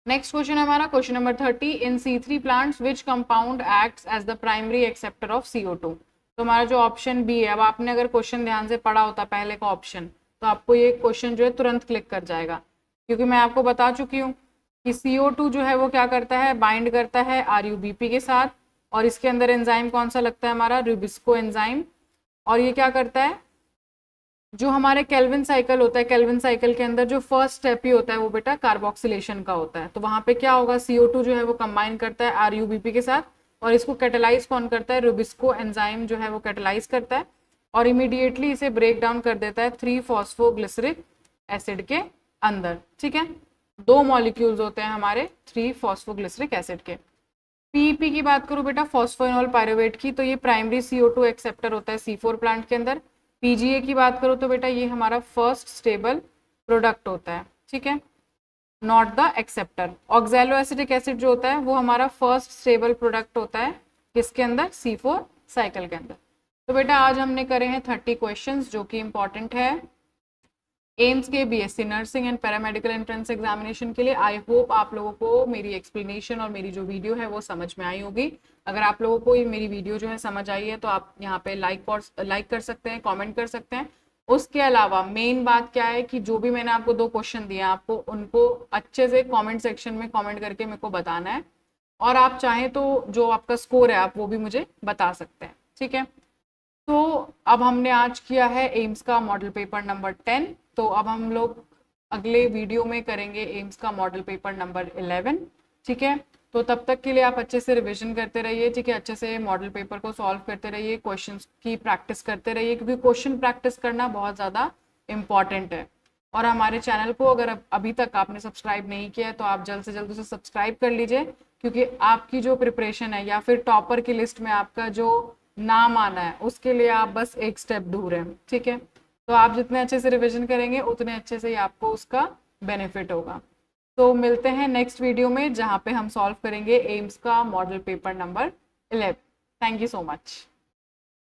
Next question है हमारा question number 30। In C3 plants which compound acts as the primary acceptor of CO2। तो हमारा जो ऑप्शन बी है, अब आपने अगर क्वेश्चन ध्यान से पढ़ा होता पहले का ऑप्शन तो आपको ये क्वेश्चन जो है तुरंत क्लिक कर जाएगा, क्योंकि मैं आपको बता चुकी हूँ कि CO2 जो है वो क्या करता है, बाइंड करता है RUBP के साथ, और इसके अंदर एंजाइम कौन सा लगता है हमारा, रुबिस्को एंजाइम। और ये क्या करता है, जो हमारे केल्विन साइकिल होता है, केल्विन साइकिल के अंदर जो फर्स्ट स्टेप ही होता है वो बेटा कार्बोक्सिलेशन का होता है। तो वहां पे क्या होगा, CO2 जो है वो कंबाइन करता है RUBP के साथ, और इसको कैटेलाइज कौन करता है, रुबिस्को एंजाइम जो है वो कैटेलाइज करता है, और इमीडिएटली इसे ब्रेक डाउन कर देता है 3-फॉस्फोग्लिसरिक एसिड के अंदर, ठीक है। 2 मॉलिक्यूल्स होते हैं हमारे 3-फॉस्फोग्लिसरिक एसिड के। पीईपी की बात करूं बेटा, फॉस्फोइनोल पायरुवेट की, तो ये प्राइमरी CO2 एक्सेप्टर होता है C4 प्लांट के अंदर। पीजीए की बात करो तो बेटा ये हमारा फर्स्ट स्टेबल प्रोडक्ट होता है, ठीक है, not the acceptor. Oxalo acetic acid जो होता है वो हमारा फर्स्ट स्टेबल प्रोडक्ट होता है किसके अंदर, C4 साइकिल के अंदर। तो बेटा आज हमने करे हैं 30 क्वेश्चंस जो कि इंपॉर्टेंट है एम्स के BSc nursing and paramedical entrance examination के लिए। आई होप आप लोगों को मेरी एक्सप्लेनेशन और मेरी जो वीडियो है वो समझ में आई होगी। अगर आप लोगों को ये मेरी वीडियो जो है समझ आई है तो आप यहाँ पे लाइक कर सकते हैं, कमेंट कर सकते हैं। उसके अलावा मेन बात क्या है कि जो भी मैंने आपको 2 क्वेश्चन दिए आपको उनको अच्छे से कॉमेंट सेक्शन में कॉमेंट करके मेरे को बताना है, और आप चाहें तो जो आपका स्कोर है आप वो भी मुझे बता सकते हैं, ठीक है। तो अब हमने आज किया है एम्स का मॉडल पेपर नंबर 10। तो अब हम लोग अगले वीडियो में करेंगे एम्स का मॉडल पेपर नंबर 11, ठीक है। तो तब तक के लिए आप अच्छे से रिवीजन करते रहिए, ठीक है, अच्छे से मॉडल पेपर को सॉल्व करते रहिए, क्वेश्चंस की प्रैक्टिस करते रहिए, क्योंकि क्वेश्चन प्रैक्टिस करना बहुत ज़्यादा इम्पॉर्टेंट है। और हमारे चैनल को अगर अभी तक आपने सब्सक्राइब नहीं किया है तो आप जल्द से जल्द उसे सब्सक्राइब कर लीजिए, क्योंकि आपकी जो प्रिपरेशन है या फिर टॉपर की लिस्ट में आपका जो नाम आना है उसके लिए आप बस एक स्टेप दूर हैं, ठीक है। तो आप जितने अच्छे से रिवीजन करेंगे उतने अच्छे से ही आपको उसका बेनिफिट होगा। तो मिलते हैं नेक्स्ट वीडियो में जहाँ पे हम सॉल्व करेंगे एम्स का model paper number 11। Thank you so much.